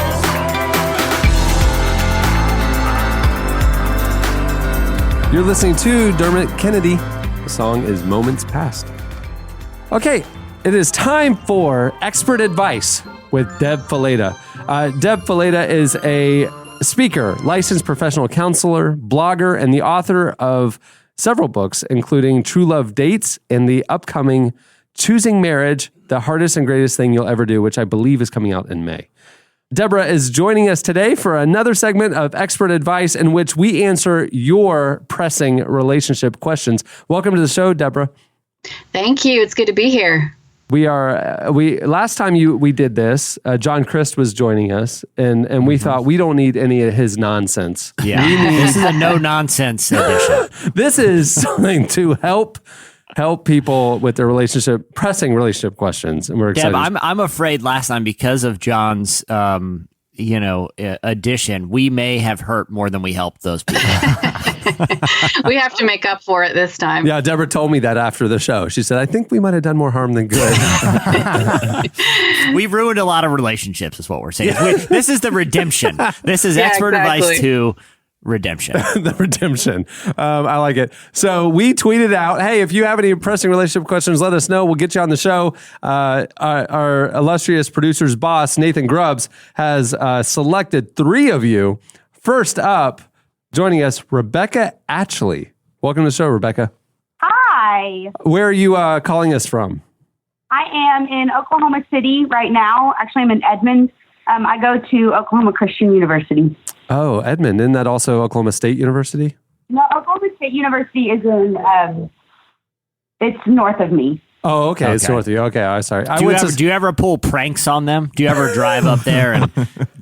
You're listening to Dermot Kennedy. The song is Moments Past. Okay, it is time for Expert Advice with Deb Fileta. Deb Fileta is a speaker, licensed professional counselor, blogger, and the author of several books, including True Love Dates and the upcoming Choosing Marriage, the Hardest and Greatest Thing You'll Ever Do, which I believe is coming out in May. Debra is joining us today for another segment of Expert Advice in which we answer your pressing relationship questions. Welcome to the show, Debra. Thank you. It's good to be here. Last time we did this, John Christ was joining us, and we thought we don't need any of his nonsense. Yeah, this is a no-nonsense edition. This is something to help people with their pressing relationship questions, and we're excited. Deb, I'm afraid last time because of John's addition, we may have hurt more than we helped those people. We have to make up for it this time. Yeah, Debra told me that after the show. She said, I think we might have done more harm than good. We've ruined a lot of relationships is what we're saying. This is the redemption. This is Expert Advice 2. redemption. The redemption. I like it. So we tweeted out, hey, if you have any pressing relationship questions, let us know. We'll get you on the show. Our illustrious producer's boss, Nathan Grubbs, has selected 3 of you. First up, joining us, Rebecca Atchley. Welcome to the show, Rebecca. Hi. Where are you calling us from? I am in Oklahoma City right now. Actually, I'm in Edmond. I go to Oklahoma Christian University. Oh, Edmond. Isn't that also Oklahoma State University? No, Oklahoma State University is in, it's north of me. Oh, okay. It's north of you. Okay, I'm sorry. Do you ever pull pranks on them? Do you ever drive up there and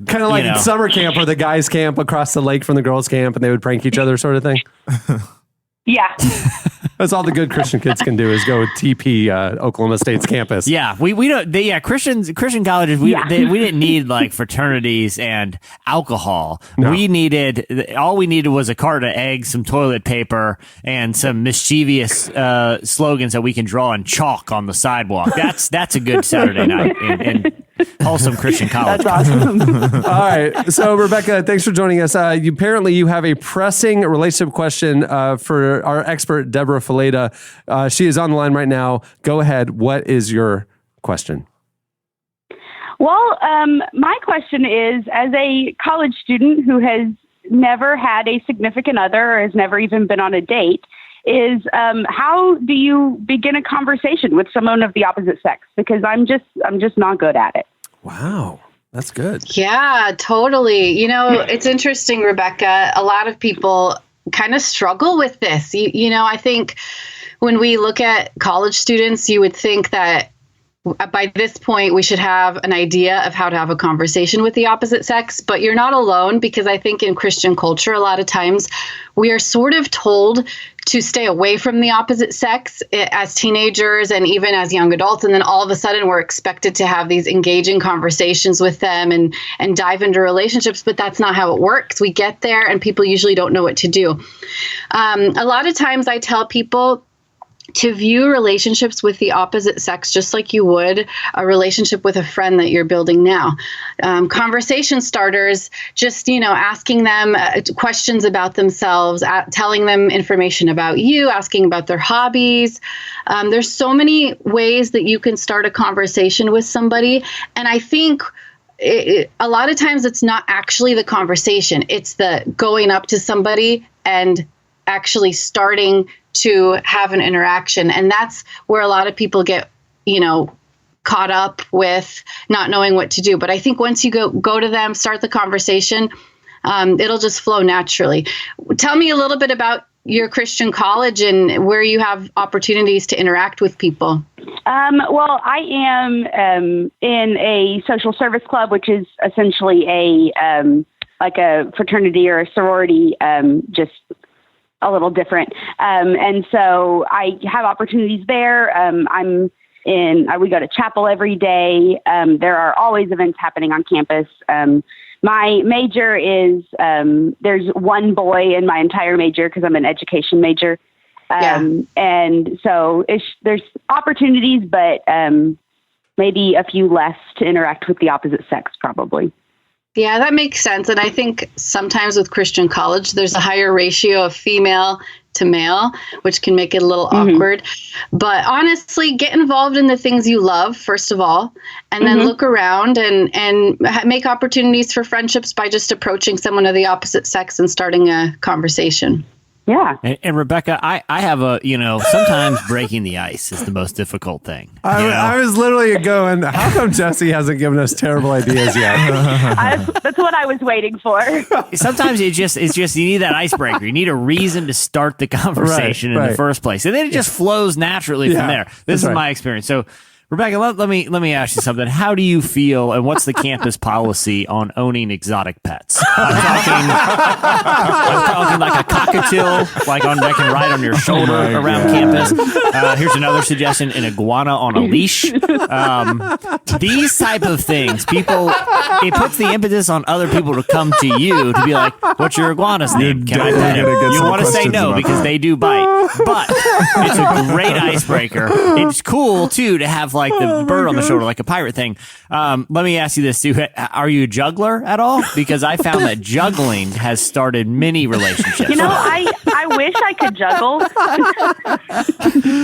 kind of like summer camp, or the guys' camp across the lake from the girls' camp, and they would prank each other, sort of thing? Yeah. That's all the good Christian kids can do is go TP Oklahoma State's campus. Yeah, we don't. Christian colleges. We didn't need like fraternities and alcohol. No. All we needed was a carton of eggs, some toilet paper, and some mischievous slogans that we can draw in chalk on the sidewalk. That's a good Saturday night in wholesome Christian college. That's awesome. All right, so Rebecca, thanks for joining us. Apparently, you have a pressing relationship question for our expert Debra Fileta. She is on the line right now. Go ahead. What is your question? Well, my question is, as a college student who has never had a significant other or has never even been on a date, is how do you begin a conversation with someone of the opposite sex? Because I'm just not good at it. Wow. That's good. Yeah, totally. You know, it's interesting, Rebecca. A lot of people kind of struggle with this. You know, I think when we look at college students, you would think that by this point we should have an idea of how to have a conversation with the opposite sex, but you're not alone, because I think in Christian culture, a lot of times we are sort of told to stay away from the opposite sex as teenagers and even as young adults. And then all of a sudden we're expected to have these engaging conversations with them and dive into relationships, but that's not how it works. We get there and people usually don't know what to do. A lot of times I tell people to view relationships with the opposite sex just like you would a relationship with a friend that you're building now. Conversation starters, just, asking them questions about themselves, telling them information about you, asking about their hobbies. There's so many ways that you can start a conversation with somebody. And I think a lot of times it's not actually the conversation. It's the going up to somebody and actually starting to have an interaction. And that's where a lot of people get, caught up with not knowing what to do. But I think once you go to them, start the conversation, it'll just flow naturally. Tell me a little bit about your Christian college and where you have opportunities to interact with people. Well, I am in a social service club, which is essentially like a fraternity or a sorority, just a little different. And so I have opportunities there. We go to chapel every day. There are always events happening on campus. My major is, there's one boy in my entire major because I'm an education major. And so there's opportunities, but maybe a few less to interact with the opposite sex, probably. Yeah, that makes sense. And I think sometimes with Christian college, there's a higher ratio of female to male, which can make it a little awkward. But honestly, get involved in the things you love, first of all, and then look around and make opportunities for friendships by just approaching someone of the opposite sex and starting a conversation. Yeah. And Rebecca, I have sometimes breaking the ice is the most difficult thing. I was literally going, how come Jesse hasn't given us terrible ideas yet? That's what I was waiting for. Sometimes it's just you need that icebreaker. You need a reason to start the conversation in the first place. And then it just flows naturally from there. This is my experience. So Rebecca, let me ask you something. How do you feel, and what's the campus policy on owning exotic pets? I'm talking like a cockatiel, like that can ride on your shoulder around campus. Here's another suggestion: an iguana on a leash. These type of things, it puts the impetus on other people to come to you to be like, "What's your iguana's name? Can I pet him?" You want to say no because they do bite, but it's a great icebreaker. It's cool too to have like the bird on the shoulder, like a pirate thing. Let me ask you this, too. Are you a juggler at all? Because I found that juggling has started many relationships. You know, I wish I could juggle.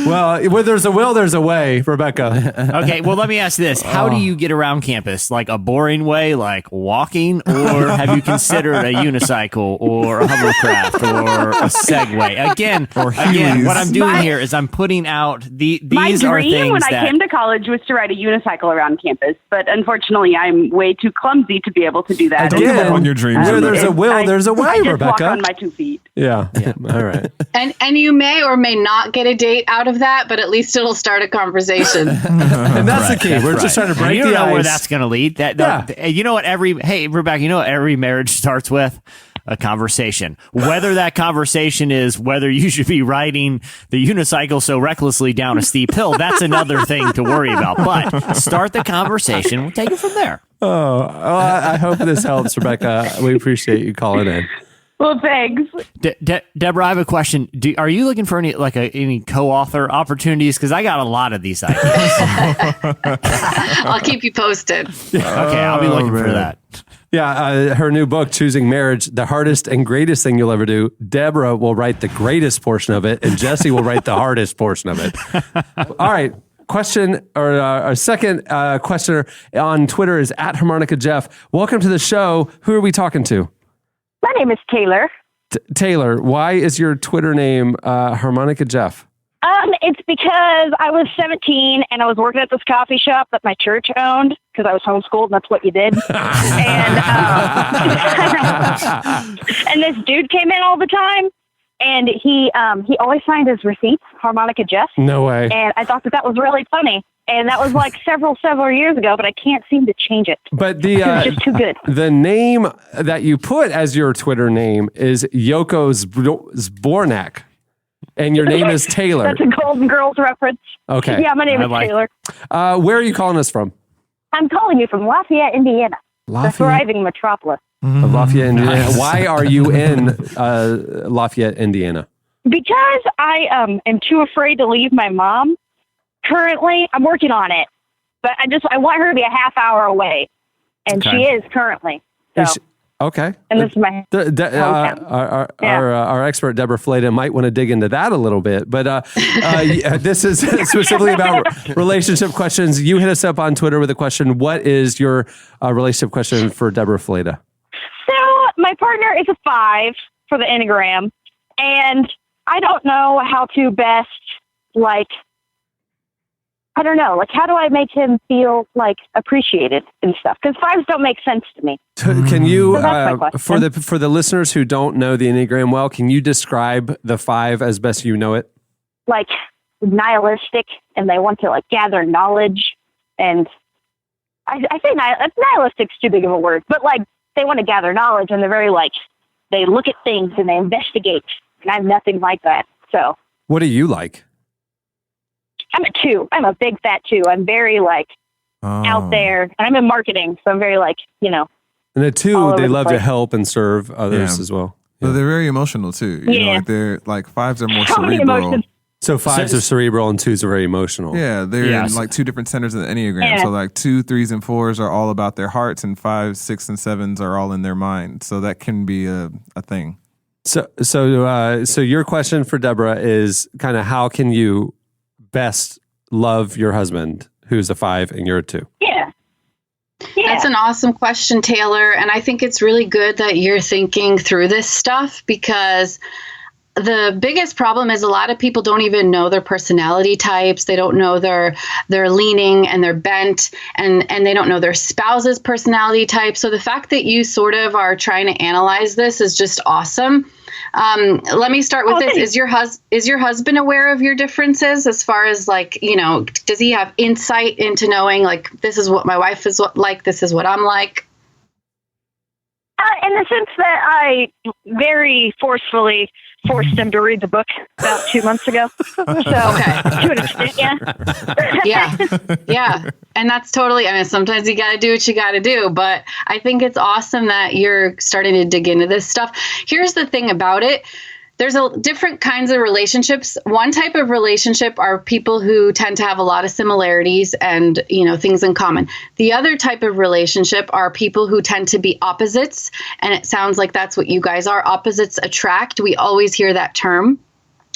Well, where there's a will, there's a way, Rebecca. Okay, well, let me ask this. How do you get around campus? Like a boring way, like walking? Or have you considered a unicycle or a hovercraft or a Segway? Again, what I'm doing here is I'm putting out these are things dream when I came to college was to ride a unicycle around campus, but unfortunately, I'm way too clumsy to be able to do that. Don't give up on your dreams. Where there's a will, there's a way, I just Rebecca. walk on my 2 feet. Yeah. All right. And you may or may not get a date out of that, but at least it'll start a conversation. And that's the key. We're just trying to break you the don't know ice. where that's going to lead. You know what Rebecca, you know what every marriage starts with? A conversation. Whether that conversation is whether you should be riding the unicycle so recklessly down a steep hill, that's another thing to worry about. But start the conversation. We'll take it from there. Oh, well, I hope this helps, Rebecca. We appreciate you calling in. Well, thanks. Debra, I have a question. Are you looking for any co-author opportunities? Because I got a lot of these ideas. I'll keep you posted. Okay, I'll be looking for that. Yeah, her new book, Choosing Marriage, the hardest and greatest thing you'll ever do. Debra will write the greatest portion of it, and Jesse will write the hardest portion of it. All right. Question, or our second questioner on Twitter is @HarmonicaJeff. Welcome to the show. Who are we talking to? My name is Taylor. Taylor, why is your Twitter name Harmonica Jeff? It's because I was 17 and I was working at this coffee shop that my church owned because I was homeschooled and that's what you did. And this dude came in all the time and he always signed his receipts, Harmonica Jeff. No way. And I thought that was really funny. And that was like several years ago, but I can't seem to change it. But it's just too good. The name that you put as your Twitter name is Yoko Zbornak. And your name is Taylor. That's a Golden Girls reference. Okay. Yeah, my name is Taylor. Where are you calling us from? I'm calling you from Lafayette, Indiana. Lafayette? The thriving metropolis. Lafayette, Indiana. Why are you in Lafayette, Indiana? Because I am too afraid to leave my mom. Currently, I'm working on it. But I want her to be a half hour away. And she is currently. So. Okay. And this is my our expert Debra Fileta might want to dig into that a little bit, but this is specifically about relationship questions. You hit us up on Twitter with a question. What is your relationship question for Debra Fileta? So my partner is a 5 for the Enneagram, and I don't know how to best how do I make him feel appreciated and stuff? Because 5s don't make sense to me. Can you, for the listeners who don't know the Enneagram well, can you describe the 5 as best you know it? Nihilistic, and they want to gather knowledge. And I say nihilistic's too big of a word, but they want to gather knowledge, and they're very they look at things and they investigate. And I'm nothing like that. So what do you like? I'm a 2. I'm a big fat 2. I'm very out there, and I'm in marketing, so I'm very And a 2, they love to help and serve others as well. Yeah. So they're very emotional too. You know, they're 5s are more cerebral. So 5s are cerebral and 2s are very emotional. Yeah, they're in 2 different centers of the Enneagram. Yeah. So 2, 3s, and 4s are all about their hearts, and 5, 6, and 7s are all in their mind. So that can be a thing. So your question for Debra is kind of how can you best love your husband who's a 5 and you're a 2? Yeah. That's an awesome question, Taylor. And I think it's really good that you're thinking through this stuff, because the biggest problem is a lot of people don't even know their personality types. They don't know their leaning and their bent, and they don't know their spouse's personality type. So the fact that you sort of are trying to analyze this is just awesome. Let me start with this. Is your husband aware of your differences as far as does he have insight into knowing this is what my wife is like, this is what I'm like? In the sense that I very forcefully forced him to read the book about 2 months ago. So to an extent, yeah. And that's totally, sometimes you got to do what you got to do, but I think it's awesome that you're starting to dig into this stuff. Here's the thing about it. there's different kinds of relationships. One type of relationship are people who tend to have a lot of similarities and, things in common. The other type of relationship are people who tend to be opposites. And it sounds like that's what you guys are. Opposites attract. We always hear that term.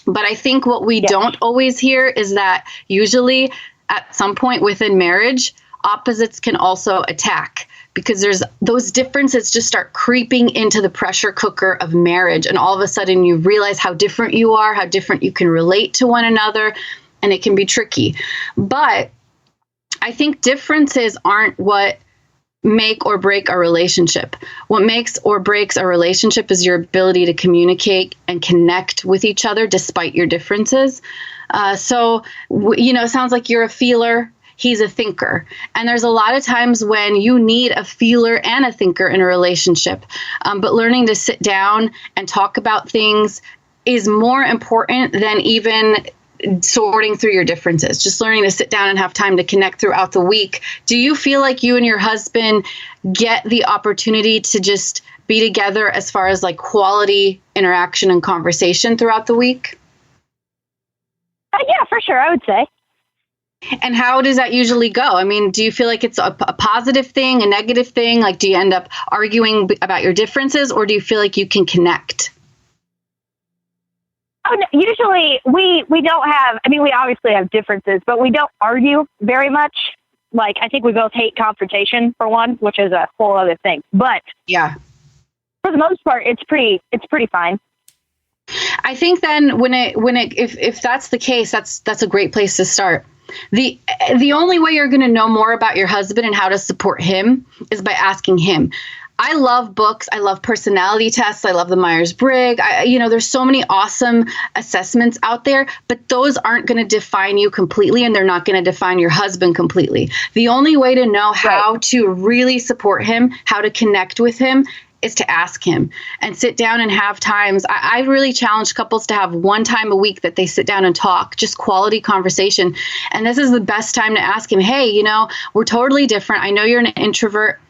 But I think what we don't always hear is that usually at some point within marriage, opposites can also attack, because there's those differences just start creeping into the pressure cooker of marriage. And all of a sudden you realize how different you are, how different you can relate to one another, and it can be tricky. But I think differences aren't what make or break a relationship. What makes or breaks a relationship is your ability to communicate and connect with each other despite your differences. It sounds like you're a feeler. He's a thinker. And there's a lot of times when you need a feeler and a thinker in a relationship. But learning to sit down and talk about things is more important than even sorting through your differences. Just learning to sit down and have time to connect throughout the week. Do you feel like you and your husband get the opportunity to just be together as far as like quality interaction and conversation throughout the week? Yeah, for sure, I would say. And how does that usually go? I mean, do you feel like it's a positive thing, a negative thing? Like, do you end up arguing about your differences, or do you feel like you can connect? Oh, no, usually we don't have, we obviously have differences, but we don't argue very much. Like, I think we both hate confrontation, for one, which is a whole other thing. But yeah, for the most part, it's pretty fine. I think then if that's the case, that's a great place to start. The only way you're going to know more about your husband and how to support him is by asking him. I love books. I love personality tests. I love the Myers-Briggs. There's so many awesome assessments out there, but those aren't going to define you completely, and they're not going to define your husband completely. The only way to know how to really support him, how to connect with him, is to ask him and sit down and have times. I really challenge couples to have one time a week that they sit down and talk, just quality conversation. And this is the best time to ask him, hey, we're totally different. I know you're an introvert.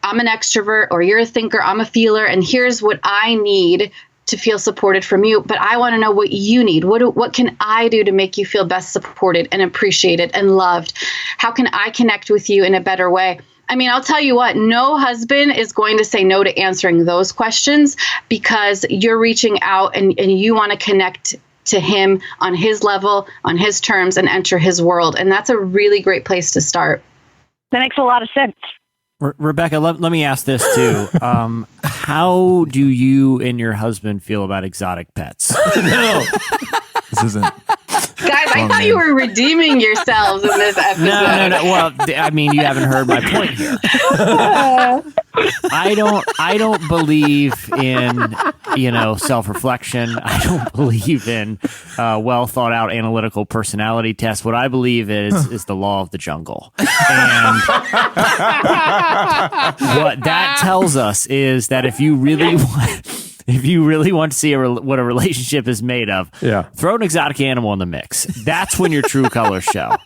I'm an extrovert, or you're a thinker. I'm a feeler. And here's what I need to feel supported from you. But I want to know what you need. What can I do to make you feel best supported and appreciated and loved? How can I connect with you in a better way? I'll tell you what, no husband is going to say no to answering those questions, because you're reaching out and you want to connect to him on his level, on his terms, and enter his world. And that's a really great place to start. That makes a lot of sense. Rebecca, let me ask this too. How do you and your husband feel about exotic pets? No. This isn't. Guys, I thought you were redeeming yourselves in this episode. No. Well, you haven't heard my point here. I don't believe in, self-reflection. I don't believe in well thought out analytical personality tests. What I believe is the law of the jungle. And what that tells us is that if you really want to see what a relationship is made of, throw an exotic animal in the mix. That's when your true colors show.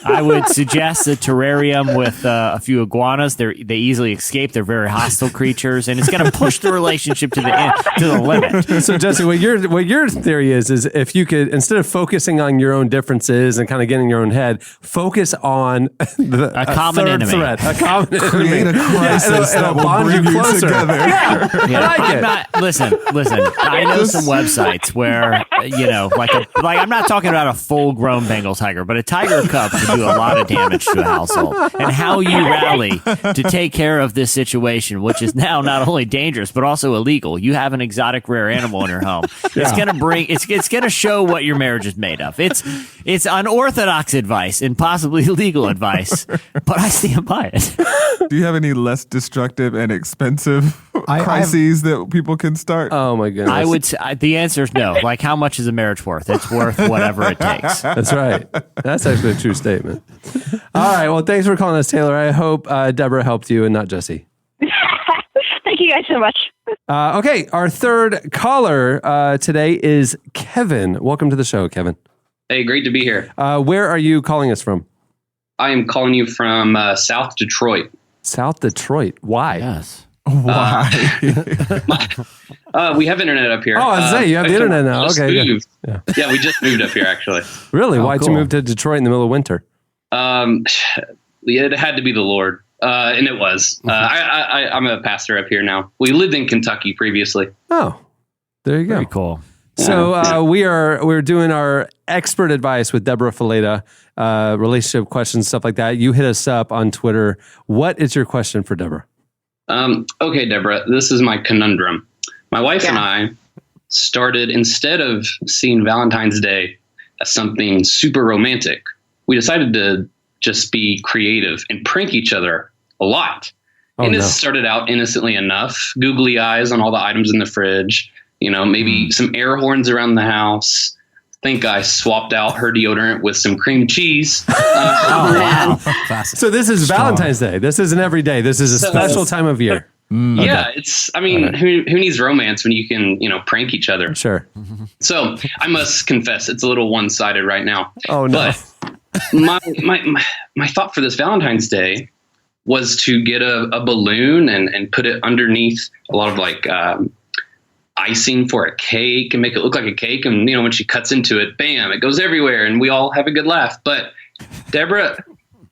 I would suggest a terrarium with a few iguanas. They easily escape. They're very hostile creatures, and it's going to push the relationship to the limit. So, Jesse, what your theory is if you could, instead of focusing on your own differences and kind of getting in your own head, focus on a common enemy. Threat, a common Create enemy. a crisis It'll that bond will bring you you closer. together. Listen. I know some websites where I'm not talking about a full-grown Bengal tiger, but a tiger cub can do a lot of damage to a household. And how you rally to take care of this situation, which is now not only dangerous but also illegal. You have an exotic rare animal in your home. It's gonna show what your marriage is made of. It's unorthodox advice and possibly illegal advice, but I stand by it. Do you have any less destructive and expensive crises that people can start? Oh my goodness! I would say the answer is no. Like, how much is a marriage worth? It's worth whatever it takes. That's right. That's actually a true statement. All right. Well, thanks for calling us, Taylor. I hope Deborah helped you and not Jesse. Thank you guys so much. Okay. Our third caller today is Kevin. Welcome to the show, Kevin. Hey, great to be here. Where are you calling us from? I am calling you from South Detroit. South Detroit. Why? Yes. Why? We have internet up here. Oh, I was saying, you have the internet now. Okay. Moved. Yeah, we just moved up here, actually. Really? Why'd you move to Detroit in the middle of winter? It had to be the Lord. And it was. I'm a pastor up here now. We lived in Kentucky previously. Oh, there you go. Very cool. So we're doing our expert advice with Debra Fileta, relationship questions, stuff like that. You hit us up on Twitter. What is your question for Debra? Okay, Debra, this is my conundrum. My wife and I started, instead of seeing Valentine's Day as something super romantic, we decided to just be creative and prank each other a lot. And it started out innocently enough. Googly eyes on all the items in the fridge. Maybe some air horns around the house. Think I swapped out her deodorant with some cream cheese. Wow. So this is Valentine's Day. This isn't every day. This is a special time of year. Yeah, it's, who needs romance when you can, prank each other? Sure. So I must confess, it's a little one-sided right now. Oh, no. But my thought for this Valentine's Day was to get a balloon and put it underneath a lot of icing for a cake and make it look like a cake. And, when she cuts into it, bam, it goes everywhere and we all have a good laugh. But Debra,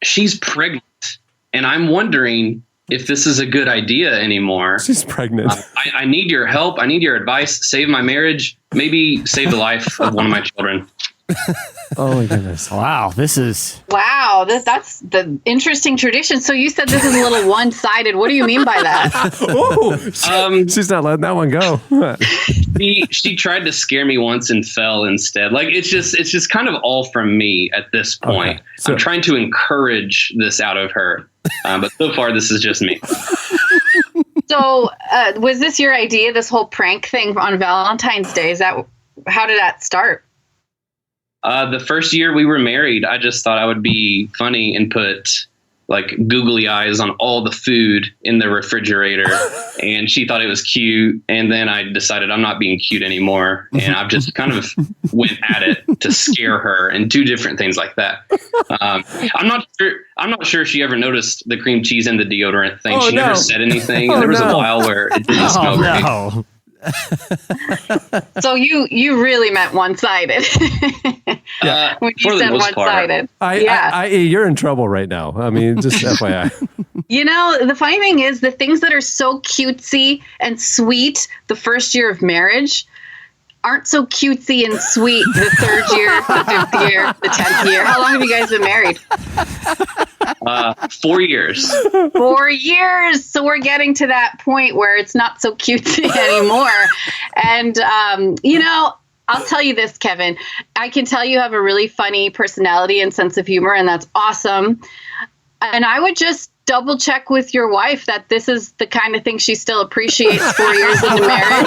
she's pregnant and I'm wondering if this is a good idea anymore. She's pregnant. I need your help. I need your advice. Save my marriage. Maybe save the life of one of my children. Oh my goodness. Wow. Wow. That's the interesting tradition. So you said this is a little one-sided. What do you mean by that? She's not letting that one go. She tried to scare me once and fell instead. It's just kind of all from me at this point. Okay. So, I'm trying to encourage this out of her. But so far this is just me. So was this your idea, this whole prank thing on Valentine's Day? How did that start? The first year we were married, I just thought I would be funny and put googly eyes on all the food in the refrigerator. And she thought it was cute. And then I decided I'm not being cute anymore. And I've just kind of went at it to scare her and do different things like that. I'm not sure she ever noticed the cream cheese and the deodorant thing. She never said anything. There was a while where it didn't smell great. No. So you really meant one-sided. When you said one-sided. You're in trouble right now. I mean, just FYI. The funny thing is the things that are so cutesy and sweet the first year of marriage aren't so cutesy and sweet the third year, the fifth year, the 10th year. How long have you guys been married? 4 years. 4 years. So we're getting to that point where it's not so cutesy anymore. And, I'll tell you this, Kevin. I can tell you have a really funny personality and sense of humor, and that's awesome. And I would just double check with your wife that this is the kind of thing she still appreciates 4 years into marriage.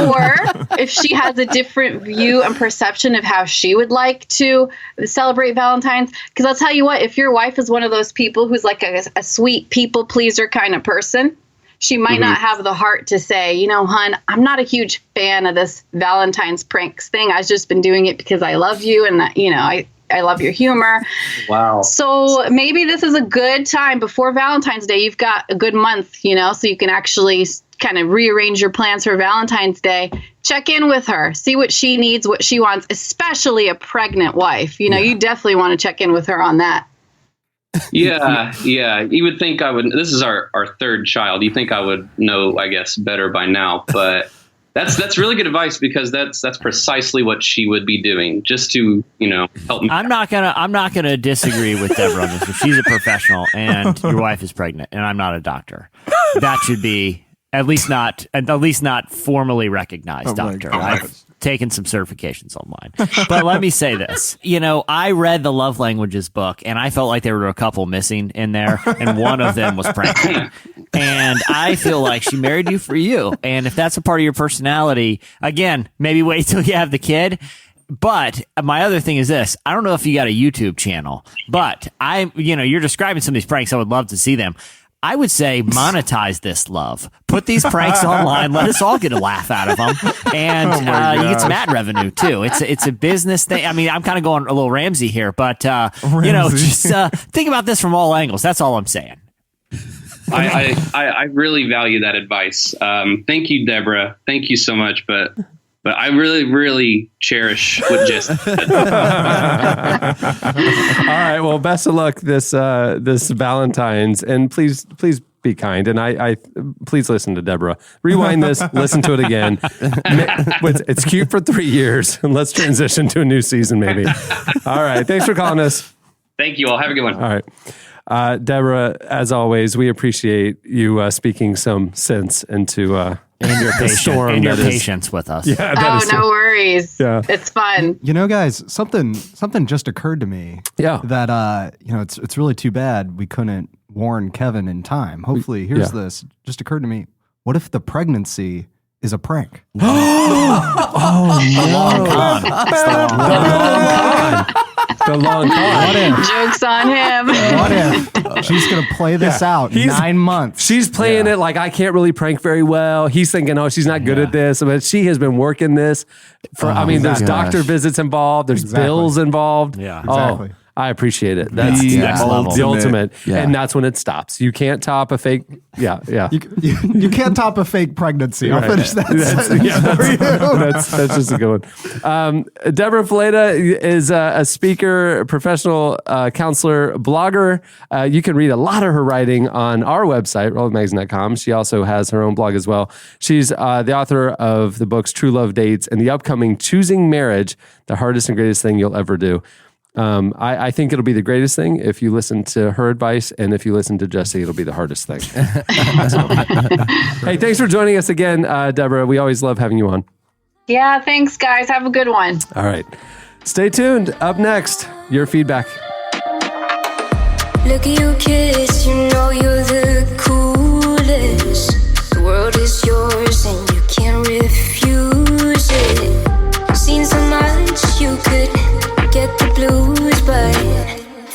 Or if she has a different view and perception of how she would like to celebrate Valentine's. Because I'll tell you what, if your wife is one of those people who's like a sweet people pleaser kind of person, she might not have the heart to say, hon, I'm not a huge fan of this Valentine's pranks thing. I've just been doing it because I love you and that, I love your humor. Wow. So maybe this is a good time before Valentine's Day. You've got a good month, so you can actually kind of rearrange your plans for Valentine's Day. Check in with her, see what she needs, what she wants, especially a pregnant wife. You definitely want to check in with her on that. Yeah. You would think I would. This is our third child. You think I would know, I guess, better by now. But that's really good advice because that's precisely what she would be doing, just to help me. I'm not gonna disagree with Debra on this. She's a professional, and your wife is pregnant, and I'm not a doctor. That should be at least not formally recognized doctor. I've taken some certifications on mine. But let me say this. I read the Love Languages book, and I felt like there were a couple missing in there, and one of them was pranking. And I feel like she married you for you. And if that's a part of your personality, again, maybe wait till you have the kid. But my other thing is this. I don't know if you got a YouTube channel, but you're describing some of these pranks. I would love to see them. I would say monetize this love. Put these pranks online. Let us all get a laugh out of them. And you get some ad revenue, too. It's a business thing. I mean, I'm kind of going a little Ramsey here, but, just think about this from all angles. That's all I'm saying. I really value that advice. Thank you, Deborah. Thank you so much. But I really cherish what Jess said. All right. Well, best of luck this Valentine's, and please be kind. And I please listen to Deborah. Rewind this, listen to it again. It's cute for 3 years, and let's transition to a new season, maybe. All right. Thanks for calling us. Thank you all. Have a good one. All right. Deborah, as always, we appreciate you speaking some sense into and your patience with us. Yeah, no worries. Yeah. It's fun. You know, guys, something just occurred to me. Yeah. That it's really too bad we couldn't warn Kevin in time. Hopefully, here's this. Just occurred to me. What if the pregnancy is a prank? Oh no! The long con. What if? Joke's on him. What if she's going to play this out 9 months? She's playing it like, I can't really prank very well. He's thinking, oh, she's not good at this. But she has been working this for, there's doctor visits involved. There's bills involved. Yeah, exactly. I appreciate it. That's the ultimate. Yeah. And that's when it stops. You can't top a fake. Yeah. You can't top a fake pregnancy. I'll finish that that's just a good one. Debra Fileta is a speaker, professional counselor, blogger. You can read a lot of her writing on our website, relevantmagazine.com. She also has her own blog as well. She's the author of the books True Love Dates and the upcoming Choosing Marriage, the Hardest and Greatest Thing You'll Ever Do. I think it'll be the greatest thing if you listen to her advice, and if you listen to Jesse, it'll be the hardest thing. Hey, thanks for joining us again, Deborah. We always love having you on. Yeah, thanks, guys. Have a good one. All right. Stay tuned. Up next, your feedback. Look at you kiss, you know you're the coolest. The world is yours and you can't refuse it. Seen so much you could get the blues, but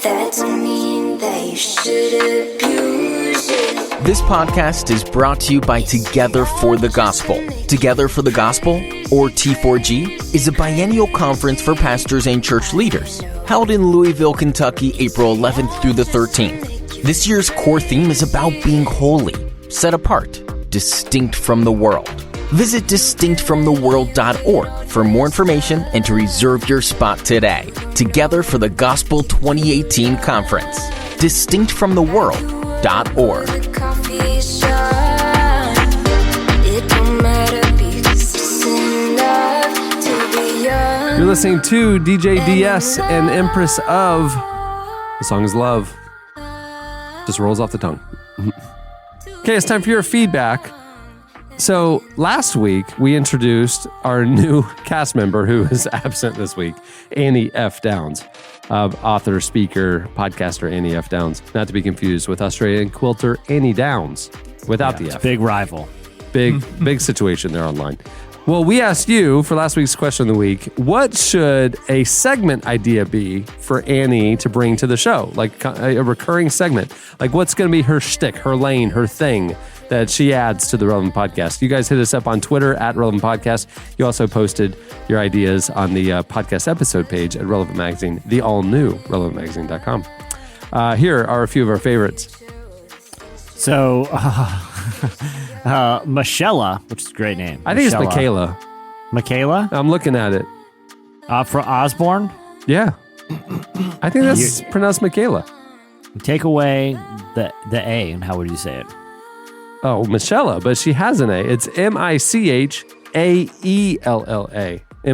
that doesn't mean that you should abuse it. This podcast is brought to you by Together for the Gospel. Together for the Gospel, or T4G, is a biennial conference for pastors and church leaders, held in Louisville, Kentucky, April 11th through the 13th. This year's core theme is about being holy, set apart, distinct from the world. Visit distinctfromtheworld.org for more information and to reserve your spot today. Together for the Gospel 2018 Conference. Distinctfromtheworld.org. You're listening to DJ DS and Empress of. The song is Love. Just rolls off the tongue. Okay, it's time for your feedback. So last week, we introduced our new cast member who is absent this week, Annie F. Downs, author, speaker, podcaster Annie F. Downs, not to be confused with Australian quilter Annie Downs, without the F. Big rival. Big situation there online. Well, we asked you for last week's question of the week, what should a segment idea be for Annie to bring to the show? Like a recurring segment. Like what's going to be her shtick, her lane, her thing that she adds to the Relevant Podcast. You guys hit us up on Twitter at Relevant Podcast. You also posted your ideas on the podcast episode page at Relevant Magazine, the all-new relevantmagazine.com. Here are a few of our favorites. So, Michelle, which is a great name. I think it's Michaela. Michaela? I'm looking at it. For Osborne? Yeah. I think that's pronounced Michaela. Take away the A, and how would you say it? Oh, Michelle, but she has an A. It's Michaella.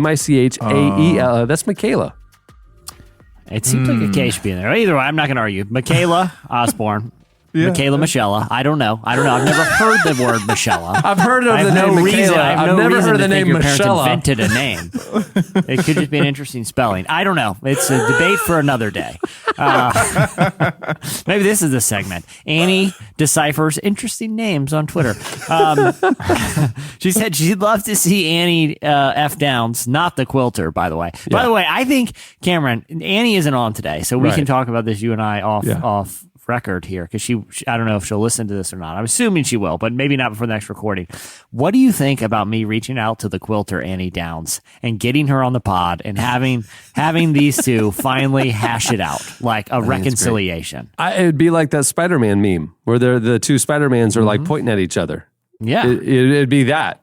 Michaella. That's Michaela. It seems like a K should be in there. Either way, I'm not going to argue. Michaela Osborne. Michaela Michelle. I don't know. I've never heard the word Michelle. I've heard of the name Michaela. I've never heard the name Michelle. Invented a name. It could just be an interesting spelling. I don't know. It's a debate for another day. Maybe this is the segment. Annie deciphers interesting names on Twitter. She said she'd love to see Annie F. Downs, not the quilter, by the way. Yeah. By the way, I think, Cameron, Annie isn't on today, so we can talk about this, you and I, off record here, because she I don't know if she'll listen to this or not. I'm assuming she will, but maybe not before the next recording. What do you think about me reaching out to the quilter Annie Downs and getting her on the pod and having these two finally hash it out, like a reconciliation? It'd be like that Spider-Man meme where the two Spider-Mans are like pointing at each other. Yeah. It'd be that.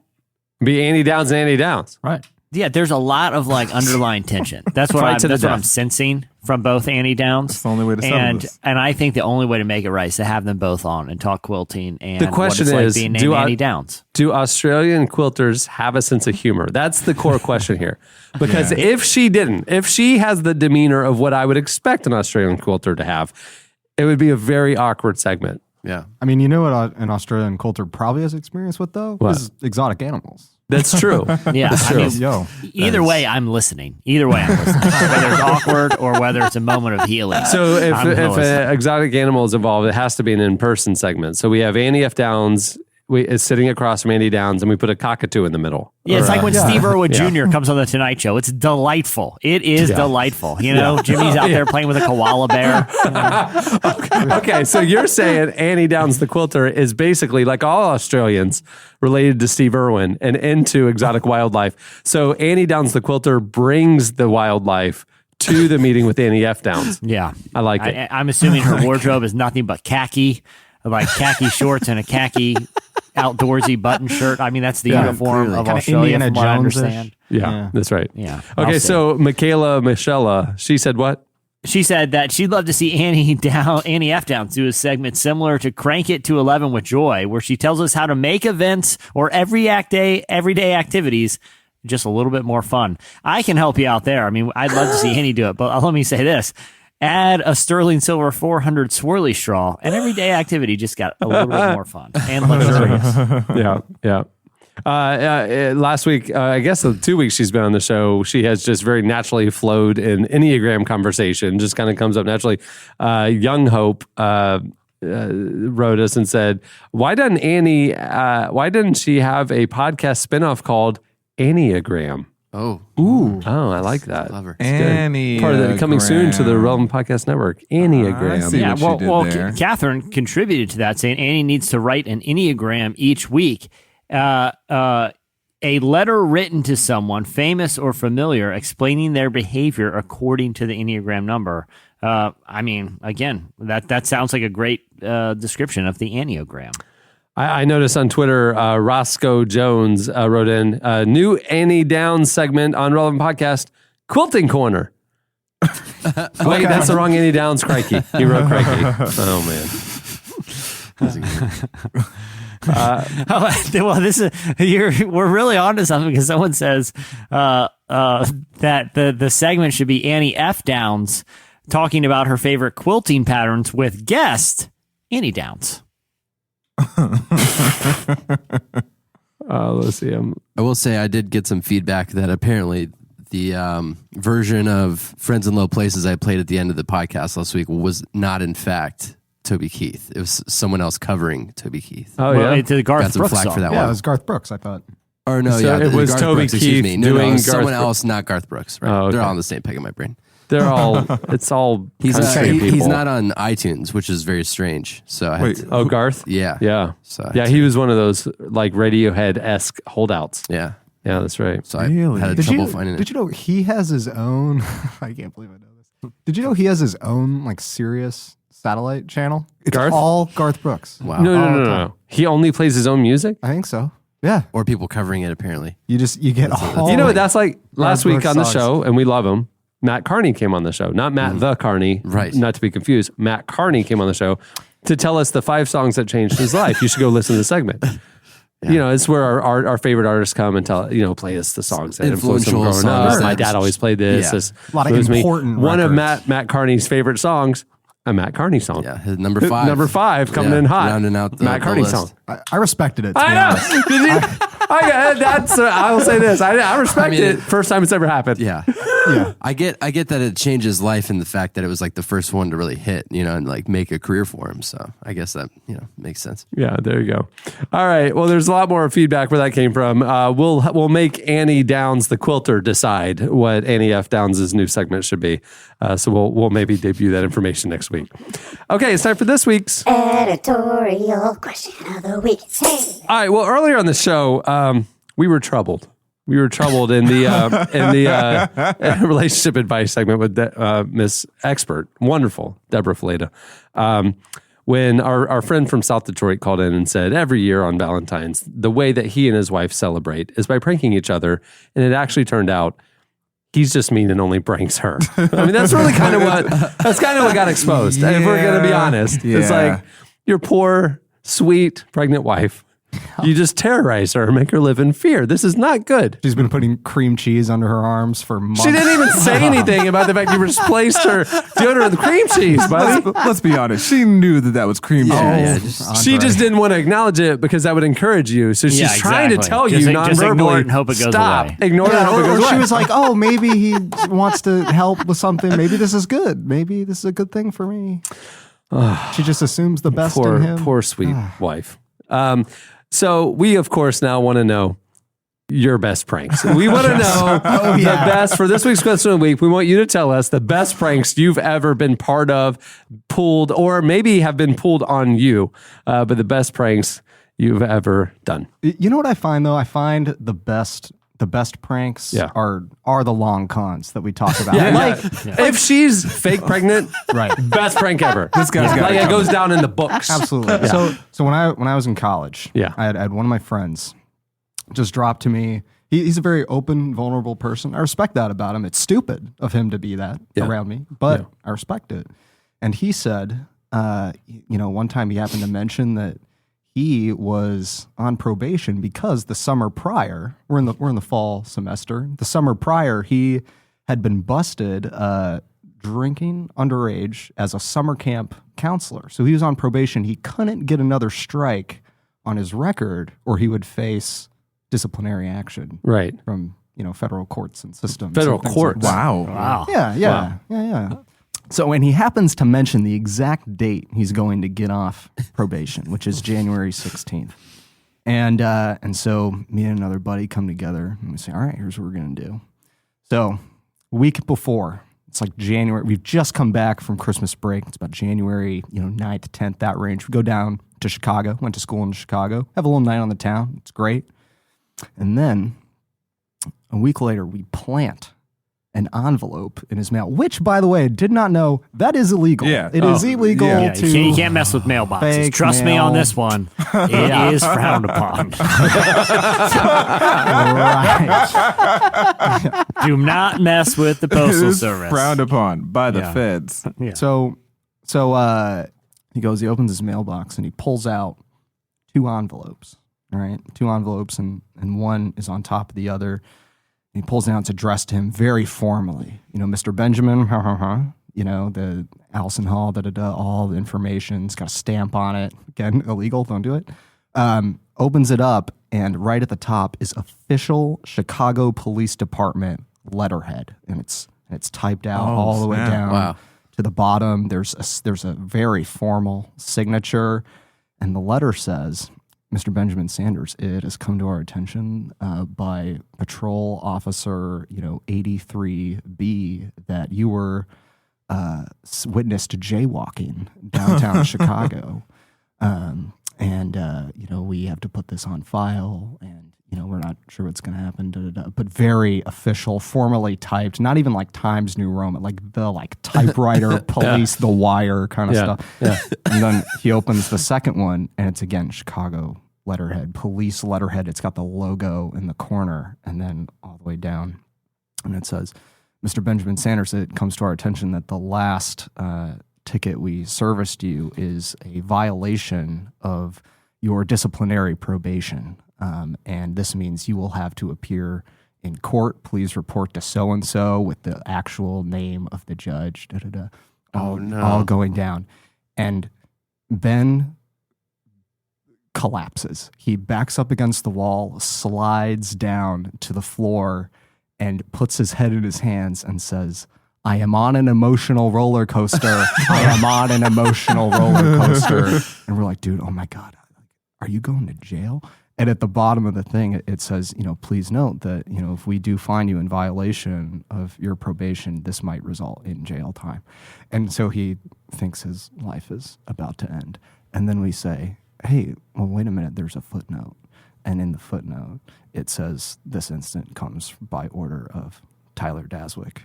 It'd be Annie Downs and Annie Downs. Right. Yeah, there's a lot of like underlying tension. That's what I'm sensing from both Annie Downs. That's the only way to settle this. And I think the only way to make it right is to have them both on and talk quilting. And the question what is, it's like being named Annie Downs. Do Australian quilters have a sense of humor? That's the core question here. Because if she has the demeanor of what I would expect an Australian quilter to have, it would be a very awkward segment. Yeah. I mean, you know what an Australian quilter probably has experience with, though? What? Is exotic animals. That's true. Yeah. That's true. Either way, I'm listening. Whether it's awkward or whether it's a moment of healing. So if an exotic animal is involved, it has to be an in-person segment. So we have Annie F. Downs is sitting across from Annie Downs, and we put a cockatoo in the middle. Yeah, it's like when Steve Irwin Jr. comes on the Tonight Show. It's delightful. It is delightful. You know, Jimmy's out there playing with a koala bear. Okay, so you're saying Annie Downs the quilter is basically like all Australians related to Steve Irwin and into exotic wildlife. So Annie Downs the quilter brings the wildlife to the meeting with Annie F. Downs. Yeah. I like it. I'm assuming her wardrobe is nothing but khaki, like khaki shorts and a khaki outdoorsy button shirt. I mean, that's the uniform of Australia, from what I understand. Yeah, that's right. Yeah. Okay, so Michela, she said what? She said that she'd love to see Annie F. Downs do a segment similar to Crank It to 11 with Joy, where she tells us how to make events or everyday activities just a little bit more fun. I can help you out there. I mean, I'd love to see Annie do it, but let me say this. Add a sterling silver 400 swirly straw, and everyday activity just got a little bit more fun and luxurious. Yeah. Last week, I guess the 2 weeks she's been on the show, she has just very naturally flowed in Enneagram conversation, just kind of comes up naturally. Young Hope wrote us and said, why didn't she have a podcast spinoff called Enneagram? Oh. Ooh. Oh, I like that. Clever. Enneagram. Part of the coming soon to the Relevant Podcast Network. Enneagram. Catherine contributed to that, saying Annie needs to write an Enneagram each week. A letter written to someone, famous or familiar, explaining their behavior according to the Enneagram number. I mean, again, that sounds like a great description of the Enneagram. I noticed on Twitter, Roscoe Jones wrote in a new Annie Downs segment on Relevant Podcast, Quilting Corner. Wait, that's the wrong Annie Downs, crikey. He wrote crikey. Oh, man. Well, we're really onto something, because someone says that the segment should be Annie F. Downs talking about her favorite quilting patterns with guest Annie Downs. Let's see. I will say I did get some feedback that apparently the version of Friends in Low Places I played at the end of the podcast last week was not, in fact, Toby Keith. It was someone else covering Toby Keith. Oh, yeah? It's a Garth Got some Brooks flack song. for that Yeah, one. it was Garth Brooks, I thought. Or no, So it was Garth Toby Brooks, Keith excuse me. No, doing it was Garth someone Brooks. else, not Garth Brooks. Right? Oh, okay. They're all on the same peg in my brain. They're all, it's all He's country people. he's not on iTunes, which is very strange. So I had to, Garth? Yeah. Yeah. So he was one of those like Radiohead-esque holdouts. Yeah. Yeah, that's right. So I had trouble finding it. Did you know he has his own? I can't believe I know this. Did you know he has his own like Sirius satellite channel? It's Garth? all Garth Brooks. Wow. No. He only plays his own music? I think so. Yeah. Or people covering it, apparently. You get all. You know what that's like? Last Garth week on the Brooks show, and we love him, Matt Carney came on the show. Not Matt the Carney. Right. Not to be confused. Matt Carney came on the show to tell us the 5 songs that changed his life. You should go listen to the segment. Yeah. You know, it's where our favorite artists come and play us the songs that influenced them growing up. My dad always played this. Yeah. A lot of important One of records. Matt Carney's favorite songs, a Matt Carney song. Yeah, his number 5. Number 5 coming in hot. Rounding out Matt Carney list. song. I respected it. To I be know. honest. Did you? I will say this. I respect it. First time it's ever happened. Yeah. I get that it changed his life in the fact that it was like the first one to really hit, and like make a career for him. So I guess that, makes sense. Yeah, there you go. All right. Well, there's a lot more feedback where that came from. We'll make Annie Downs, the quilter, decide what Annie F. Downs' new segment should be. So we'll maybe debut that information next week. Okay, it's time for this week's editorial question of the week. Hey. All right. Well, earlier on the show, we were troubled. We were troubled in the relationship advice segment with Miss Expert, wonderful Debra Fileta, when our friend from South Detroit called in and said every year on Valentine's, the way that he and his wife celebrate is by pranking each other, and it actually turned out he's just mean and only pranks her. I mean, that's really kind of what got exposed. Yeah. If we're going to be honest, it's like your poor, sweet, pregnant wife. You just terrorize her, make her live in fear. This is not good. She's been putting cream cheese under her arms for months. She didn't even say anything about the fact you replaced her deodorant with cream cheese, buddy. Let's be honest. She knew that was cream cheese. She just didn't want to acknowledge it because that would encourage you. So she's trying to tell you non-verbally, just ignore it and hope it goes stop. away. Ignore it and hope it goes away. She was like, oh, maybe he wants to help with something. Maybe this is good. Maybe this is a good thing for me. She just assumes the best in him. Poor sweet wife. So we, of course, now want to know your best pranks. We want to know the best for this week's question of the week. We want you to tell us the best pranks you've ever been part of, pulled, or maybe have been pulled on you, but the best pranks you've ever done. You know what I find, though? I find the best pranks are the long cons that we talk about. If she's fake pregnant, right, best prank ever. This guy's got it goes down in the books. Absolutely. Yeah. So when I was in college, I had one of my friends just drop to me. He's a very open, vulnerable person. I respect that about him. It's stupid of him to be that around me, but I respect it. And he said, one time he happened to mention that he was on probation because the summer prior, we're in the fall semester. The summer prior, he had been busted drinking underage as a summer camp counselor. So he was on probation. He couldn't get another strike on his record, or he would face disciplinary action, from federal courts and systems. Federal courts. Wow. Yeah. So when he happens to mention the exact date he's going to get off probation, which is January 16th. And so me and another buddy come together and we say, all right, here's what we're going to do. So week before, it's like January, we've just come back from Christmas break. It's about January, 9th, 10th, that range. We go down to Chicago, went to school in Chicago, have a little night on the town. It's great. And then a week later, we plant an envelope in his mail, which, by the way, I did not know that is illegal. Yeah. It is illegal to you can't mess with mailboxes. Trust me on this one. It is frowned upon. Do not mess with the Postal Service. Frowned upon by the feds. Yeah. So he opens his mailbox and he pulls out two envelopes, all right? Two envelopes and one is on top of the other. He pulls down, it's addressed to him very formally. Mr. Benjamin, the Allison Hall, all the information. It's got a stamp on it. Again, illegal, don't do it. Opens it up, and right at the top is official Chicago Police Department letterhead. And it's typed out all the way down to the bottom. There's a very formal signature, and the letter says, Mr. Benjamin Sanders, it has come to our attention by Patrol Officer, 83B, that you were witness to jaywalking downtown Chicago, and we have to put this on file, and we're not sure what's going to happen. But very official, formally typed, not even like Times New Roman, like the typewriter, police, The Wire kind of stuff. Yeah. And then he opens the second one, and it's again Chicago letterhead, police letterhead. It's got the logo in the corner and then all the way down. And it says, Mr. Benjamin Sanders, it comes to our attention that the last ticket we serviced you is a violation of your disciplinary probation. And this means you will have to appear in court. Please report to so-and-so with the actual name of the judge. All going down. And Ben collapses. He backs up against the wall, slides down to the floor, and puts his head in his hands and says, I am on an emotional roller coaster. I am on an emotional roller coaster. And we're like, dude, oh my God, are you going to jail? And at the bottom of the thing, it says, please note that, if we do find you in violation of your probation, this might result in jail time. And so he thinks his life is about to end. And then we say, hey, well, wait a minute, there's a footnote. And in the footnote, it says this incident comes by order of Tyler Daswick.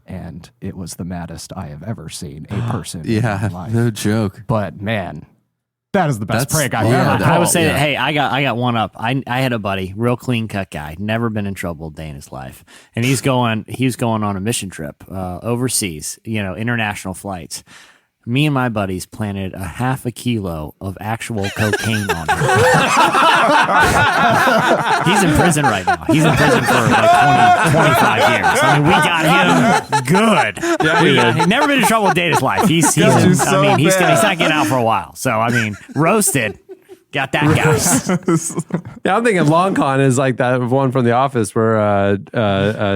And it was the maddest I have ever seen a person in my life. No joke. But man, that is the best prank I've ever told. I would say that, hey, I got one up. I had a buddy, real clean cut guy, never been in trouble a day in his life. And he was going on a mission trip overseas, international flights. Me and my buddies planted a half a kilo of actual cocaine on him. He's in prison right now. He's in prison for like 25 years. I mean, we got him good. Yeah, he's never been in trouble a day in his life. He's not getting out for a while. So, I mean, roasted. Got that guy. Yeah, I'm thinking long con is like that one from The Office where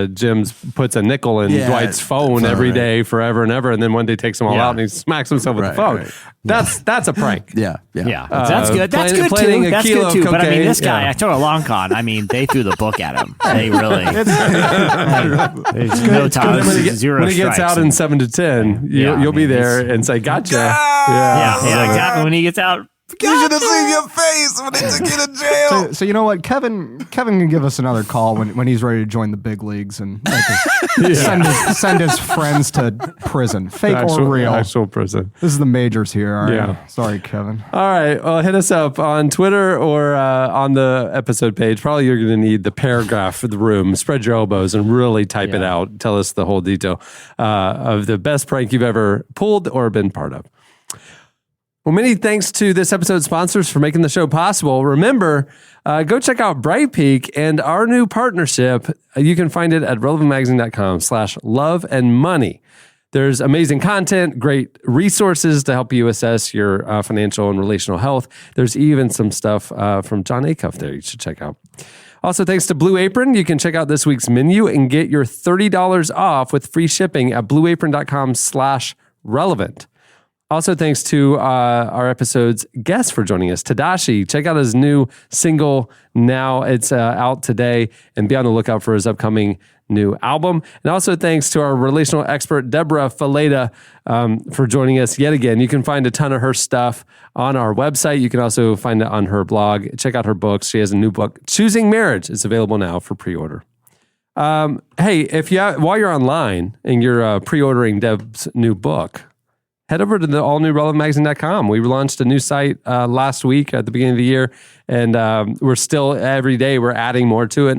Jim puts a nickel in Dwight's phone every day forever and ever, and then one day takes them all out and he smacks himself with the phone. Right. That's a prank. Yeah. That's good. That's good too. That's good too. But I mean, this guy, I told a long con. I mean, they threw the book at him. They really. There's no time. When he gets out in 7 to 10, you'll be there and say, "Gotcha." Yeah, exactly. When he gets out. You should have seen your face when they took you to jail. So you know what? Kevin can give us another call when he's ready to join the big leagues and send his friends to prison, fake or real. Actual prison. This is the majors here. All right. Sorry, Kevin. All right. Well, hit us up on Twitter or on the episode page. Probably you're going to need the paragraph for the room. Spread your elbows and really type it out. Tell us the whole detail of the best prank you've ever pulled or been part of. Well, many thanks to this episode's sponsors for making the show possible. Remember, go check out Bright Peak and our new partnership. You can find it at relevantmagazine.com/love-and-money. There's amazing content, great resources to help you assess your financial and relational health. There's even some stuff from John Acuff there you should check out. Also, thanks to Blue Apron, you can check out this week's menu and get your $30 off with free shipping at blueapron.com/relevant. Also, thanks to our episode's guest for joining us, Tedashii. Check out his new single now. It's out today, and be on the lookout for his upcoming new album. And also thanks to our relational expert, Debra Fileta, for joining us yet again. You can find a ton of her stuff on our website. You can also find it on her blog. Check out her books. She has a new book, Choosing Marriage. It's available now for pre-order. Hey, while you're online and you're pre-ordering Deb's new book, head over to the allnewrelevantmagazine.com. We launched a new site last week at the beginning of the year, and we're still, every day, we're adding more to it.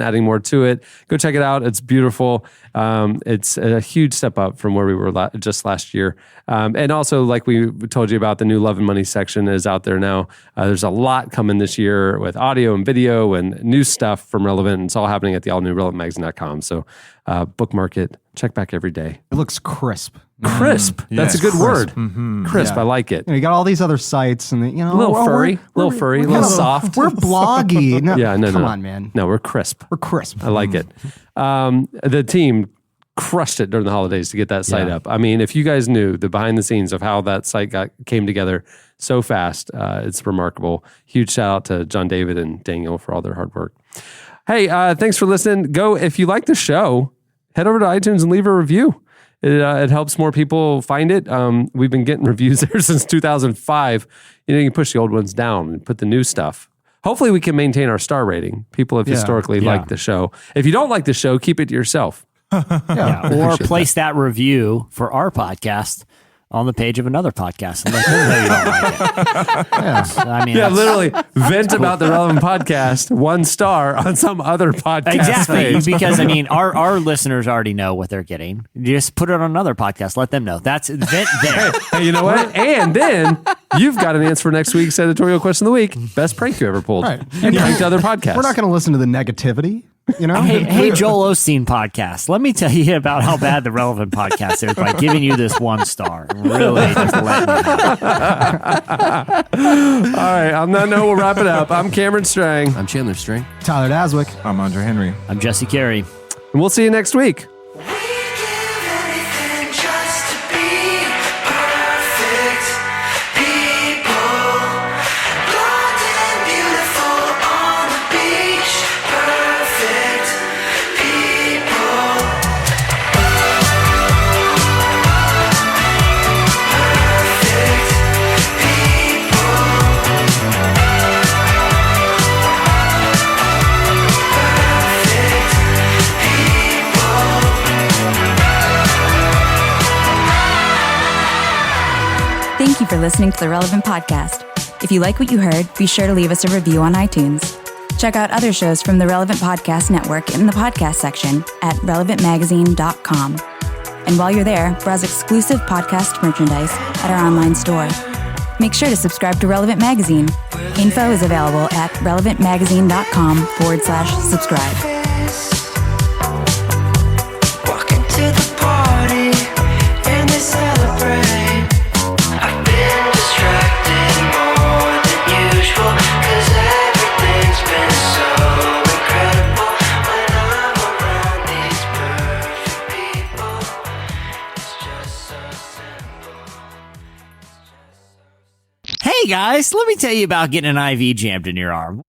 Go check it out. It's beautiful. It's a huge step up from where we were just last year. And also, like we told you about, the new Love and Money section is out there now. There's a lot coming this year with audio and video and new stuff from Relevant. It's all happening at the allnewrelevantmagazine.com. So bookmark it. Check back every day. It looks crisp. Crisp. That's a good word. Mm-hmm. Crisp. I like it. You got all these other sites, and a little furry, a little soft. We're bloggy. No, come on, man. No, we're crisp. We're crisp. I like it. The team crushed it during the holidays to get that site up. I mean, if you guys knew the behind the scenes of how that site came together so fast, it's remarkable. Huge shout out to John David and Daniel for all their hard work. Hey, thanks for listening. If you like the show, head over to iTunes and leave a review. It helps more people find it. We've been getting reviews there since 2005. You can push the old ones down and put the new stuff. Hopefully we can maintain our star rating. People have historically liked the show. If you don't like the show, keep it to yourself. Or place that review for our podcast on the page of another podcast and let them know you don't like it. Literally vent about the Relevant podcast, 1 star on some other podcast. Exactly, page. because I mean, our listeners already know what they're getting. Just put it on another podcast. Let them know. That's vent there. Hey, you know what? And then you've got an answer for next week's editorial question of the week: best prank you ever pulled. Right. And pranked other podcasts. We're not going to listen to the negativity. You know? Hey, Joel Osteen podcast. Let me tell you about how bad the Relevant podcast is by giving you this 1 star. Really, just let me know. All right, on that note, we'll wrap it up. I'm Cameron Strang. I'm Chandler Strang. Tyler Daswick. I'm Andre Henry. I'm Jesse Carey. And we'll see you next week. Thank you for listening to the Relevant Podcast. If you like what you heard, be sure to leave us a review on iTunes. Check out other shows from the Relevant Podcast Network in the podcast section at relevantmagazine.com. And while you're there, browse exclusive podcast merchandise at our online store. Make sure to subscribe to Relevant Magazine. Info is available at relevantmagazine.com/subscribe. Walking to the party and they celebrate. I've been distracted more than usual, 'cause everything's been so incredible. When I'm around these perfect people, it's just so simple. Hey guys, let me tell you about getting an IV jammed in your arm.